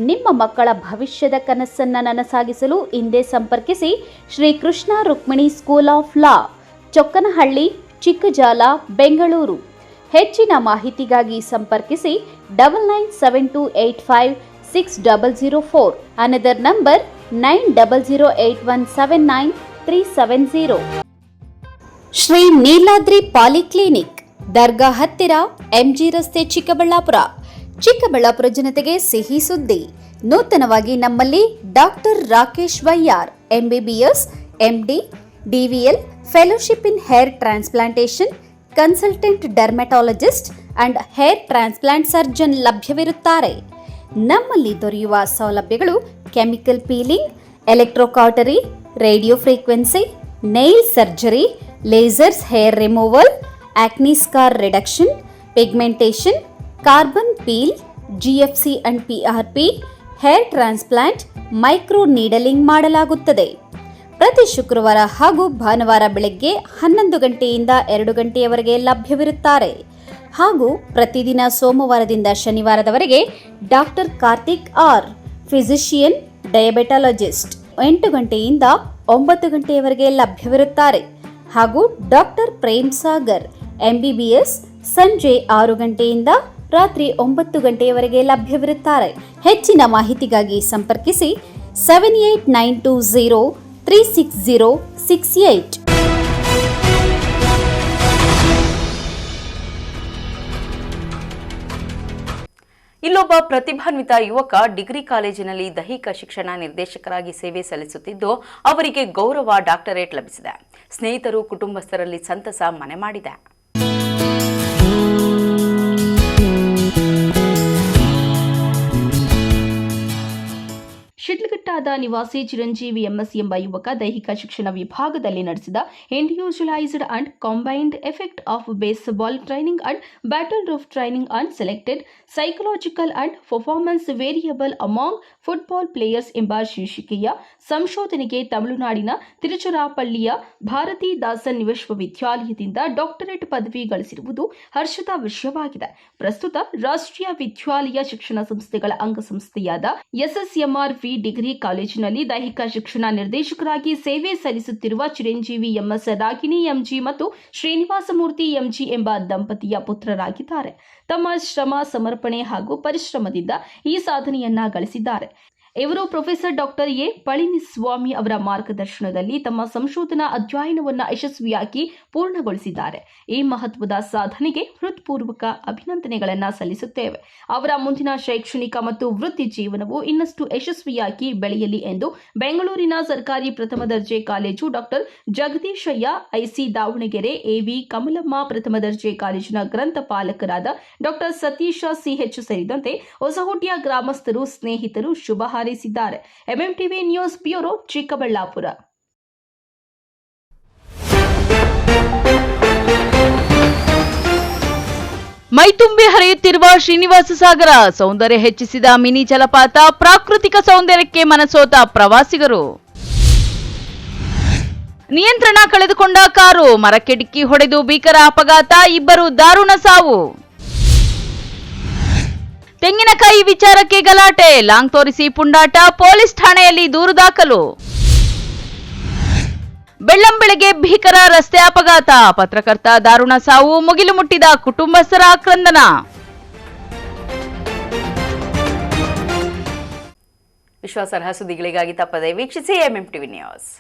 ನಿಮ್ಮ ಮಕ್ಕಳ ಭವಿಷ್ಯದ ಕನಸನ್ನು ನನಸಾಗಿಸಲು ಹಿಂದೆ ಸಂಪರ್ಕಿಸಿ. Shri Krishna Rukmini school of law, Chokkanahalli, Chikkajala, Bengaluru. ಹೆಚ್ಚಿನ ಮಾಹಿತಿಗಾಗಿ ಸಂಪರ್ಕಿಸಿ 9972856004. Another number 9008179370. Shri Neeladri polyclinic, ದರ್ಗಾ ಹತ್ತಿರ, MG ರಸ್ತೆ, ಚಿಕ್ಕಬಳ್ಳಾಪುರ. ಚಿಕ್ಕಬಳ್ಳಾಪುರ ಜನತೆಗೆ ಸಿಹಿ ಸುದ್ದಿ. ನೂತನವಾಗಿ ನಮ್ಮಲ್ಲಿ doctor Rakesh Vaiyar, MBBS, MD, DVL, fellowship in hair transplantation, consultant dermatologist and hair transplant surgeon ಲಭ್ಯವಿರುತ್ತಾರೆ. ನಮ್ಮಲ್ಲಿ ದೊರೆಯುವ ಸೌಲಭ್ಯಗಳು chemical peeling, electrocautery, radio frequency, nail surgery, lasers hair removal, acne scar reduction, pigmentation, carbon peel, GFC and PRP, hair transplant, micro needling ಮಾಡಲಾಗುತ್ತದೆ. ಪ್ರತಿ ಶುಕ್ರವಾರ ಹಾಗೂ ಭಾನುವಾರ ಬೆಳಗ್ಗೆ 11 ಗಂಟೆಯಿಂದ 2 ಗಂಟೆಯವರೆಗೆ ಲಭ್ಯವಿರುತ್ತಾರೆ. ಹಾಗೂ ಪ್ರತಿದಿನ ಸೋಮವಾರದಿಂದ ಶನಿವಾರದವರೆಗೆ ಡಾಕ್ಟರ್ ಕಾರ್ತಿಕ್ ಆರ್, ಫಿಸಿಷಿಯನ್ ಡಯಾಬೆಟಾಲಜಿಸ್ಟ್ 8 ಗಂಟೆಯಿಂದ 9 ಗಂಟೆಯವರೆಗೆ ಲಭ್ಯವಿರುತ್ತಾರೆ. ಹಾಗೂ ಡಾಕ್ಟರ್ ಪ್ರೇಮ್ ಸಾಗರ್, MBBS, ಸಂಜೆ 6 ಗಂಟೆಯಿಂದ ರಾತ್ರಿ 9 ಗಂಟೆಯವರೆಗೆ ಲಭ್ಯವಿರುತ್ತಾರೆ. ಹೆಚ್ಚಿನ ಮಾಹಿತಿಗಾಗಿ ಸಂಪರ್ಕಿಸಿ 7892036068. ಇಲ್ಲೊಬ್ಬ ಪ್ರತಿಭಾನ್ವಿತ ಯುವಕ ಡಿಗ್ರಿ ಕಾಲೇಜಿನಲ್ಲಿ ದೈಹಿಕ ಶಿಕ್ಷಣ ನಿರ್ದೇಶಕರಾಗಿ ಸೇವೆ ಸಲ್ಲಿಸುತ್ತಿದ್ದು ಅವರಿಗೆ ಗೌರವ ಡಾಕ್ಟರೇಟ್ ಲಭಿಸಿದೆ. ಸ್ನೇಹಿತರು ಕುಟುಂಬಸ್ಥರಲ್ಲಿ ಸಂತಸ ಮನೆ ಮಾಡಿದೆ. ಶಿಡ್ಲಘಟ್ಟಾದ ನಿವಾಸಿ ಚಿರಂಜೀವಿ MS ಎಂಬ ಯುವಕ ದೈಹಿಕ ಶಿಕ್ಷಣ ವಿಭಾಗದಲ್ಲಿ ನಡೆಸಿದ individualized and combined effect of baseball training and battle rope training and selected psychological and performance variable among football players ಎಂಬ ಶೀರ್ಷಿಕೆಯ ಸಂಶೋಧನೆಗೆ ತಮಿಳುನಾಡಿನ ತಿರುಚಿರಾಪಳ್ಳಿಯ ಭಾರತಿ ದಾಸನ್ ವಿಶ್ವವಿದ್ಯಾಲಯದಿಂದ ಡಾಕ್ಟರೇಟ್ ಪದವಿ ಗಳಿಸಿರುವುದು ಹರ್ಷದ ವಿಷಯವಾಗಿದೆ. ಪ್ರಸ್ತುತ ರಾಷ್ಟ್ರೀಯ ವಿದ್ಯಾಲಯ ಶಿಕ್ಷಣ ಸಂಸ್ಥೆಗಳ ಅಂಗಸಂಸ್ಥೆಯಾದ SSMRV ಡಿಗ್ರಿ ಕಾಲೇಜಿನಲ್ಲಿ ದೈಹಿಕ ಶಿಕ್ಷಣ ನಿರ್ದೇಶಕರಾಗಿ ಸೇವೆ ಸಲ್ಲಿಸುತ್ತಿರುವ ಚಿರಂಜೀವಿ MS, ರಾಗಿಣಿ MG ಮತ್ತು ಶ್ರೀನಿವಾಸಮೂರ್ತಿ MG ಎಂಬ ದಂಪತಿಯ ಪುತ್ರರಾಗಿದ್ದಾರೆ. ತಮ್ಮ ಶ್ರಮ, ಸಮರ್ಪಣೆ ಹಾಗೂ ಪರಿಶ್ರಮದಿಂದ ಈ ಸಾಧನೆಯನ್ನ ಗಳಿಸಿದ್ದಾರೆ. ಇವರು ಪ್ರೊಫೆಸರ್ ಡಾಕ್ಟರ್ ಎ ಪಳನಿಸ್ವಾಮಿ ಅವರ ಮಾರ್ಗದರ್ಶನದಲ್ಲಿ ತಮ್ಮ ಸಂಶೋಧನಾ ಅಧ್ಯಯನವನ್ನು ಯಶಸ್ವಿಯಾಗಿ ಪೂರ್ಣಗೊಳಿಸಿದ್ದಾರೆ. ಈ ಮಹತ್ವದ ಸಾಧನೆಗೆ ಹೃತ್ಪೂರ್ವಕ ಅಭಿನಂದನೆಗಳನ್ನು ಸಲ್ಲಿಸುತ್ತೇವೆ. ಅವರ ಮುಂದಿನ ಶೈಕ್ಷಣಿಕ ಮತ್ತು ವೃತ್ತಿ ಜೀವನವು ಇನ್ನಷ್ಟು ಯಶಸ್ವಿಯಾಗಿ ಬೆಳೆಯಲಿ ಎಂದು ಬೆಂಗಳೂರಿನ ಸರ್ಕಾರಿ ಪ್ರಥಮ ದರ್ಜೆ college doctor Jagadishaiah IC Davanagere, AV Kamalamma ಪ್ರಥಮ ದರ್ಜೆ ಕಾಲೇಜಿನ ಗ್ರಂಥಪಾಲಕರಾದ ಡಾಕ್ಟರ್ ಸತೀಶ CH ಸೇರಿದಂತೆ ಹೊಸಹುಟ್ಟಿಯ ಗ್ರಾಮಸ್ಥರು, ಸ್ನೇಹಿತರು ಶುಭ ಹಾರೈಸಿದ್ದಾರೆ. MMTV news bureau, Chikkaballapur. ಮೈತುಂಬಿ ಹರಿಯುತ್ತಿರುವ ಶ್ರೀನಿವಾಸ ಸಾಗರ, ಸೌಂದರ್ಯ ಹೆಚ್ಚಿಸಿದ ಮಿನಿ ಜಲಪಾತ, ಪ್ರಾಕೃತಿಕ ಸೌಂದರ್ಯಕ್ಕೆ ಮನಸೋತ ಪ್ರವಾಸಿಗರು. ನಿಯಂತ್ರಣ ಕಳೆದುಕೊಂಡ ಕಾರು, ಮರಕ್ಕೆ ಡಿಕ್ಕಿ ಹೊಡೆದು ಭೀಕರ ಅಪಘಾತ, 2 ದಾರುಣ ಸಾವು. ತೆಂಗಿನಕಾಯಿ ವಿಚಾರಕ್ಕೆ ಗಲಾಟೆ, ಲಾಂಗ್ ತೋರಿಸಿ ಪುಂಡಾಟ, ಪೊಲೀಸ್ ಠಾಣೆಯಲ್ಲಿ ದೂರು ದಾಖಲು. ಬೆಳ್ಳಂಬೆಳಗ್ಗೆ ಭೀಕರ ರಸ್ತೆ ಅಪಘಾತ, ಪತ್ರಕರ್ತ ದಾರುಣ ಸಾವು, ಮುಗಿಲು ಮುಟ್ಟಿದ ಕುಟುಂಬಸ್ಥರ ಆಕ್ರಂದನ. ವಿಶ್ವಾಸಾರ್ಹ ಸುದ್ದಿಗಳಿಗಾಗಿ ತಪ್ಪದೆ ವೀಕ್ಷಿಸಿ MMTV ನ್ಯೂಸ್.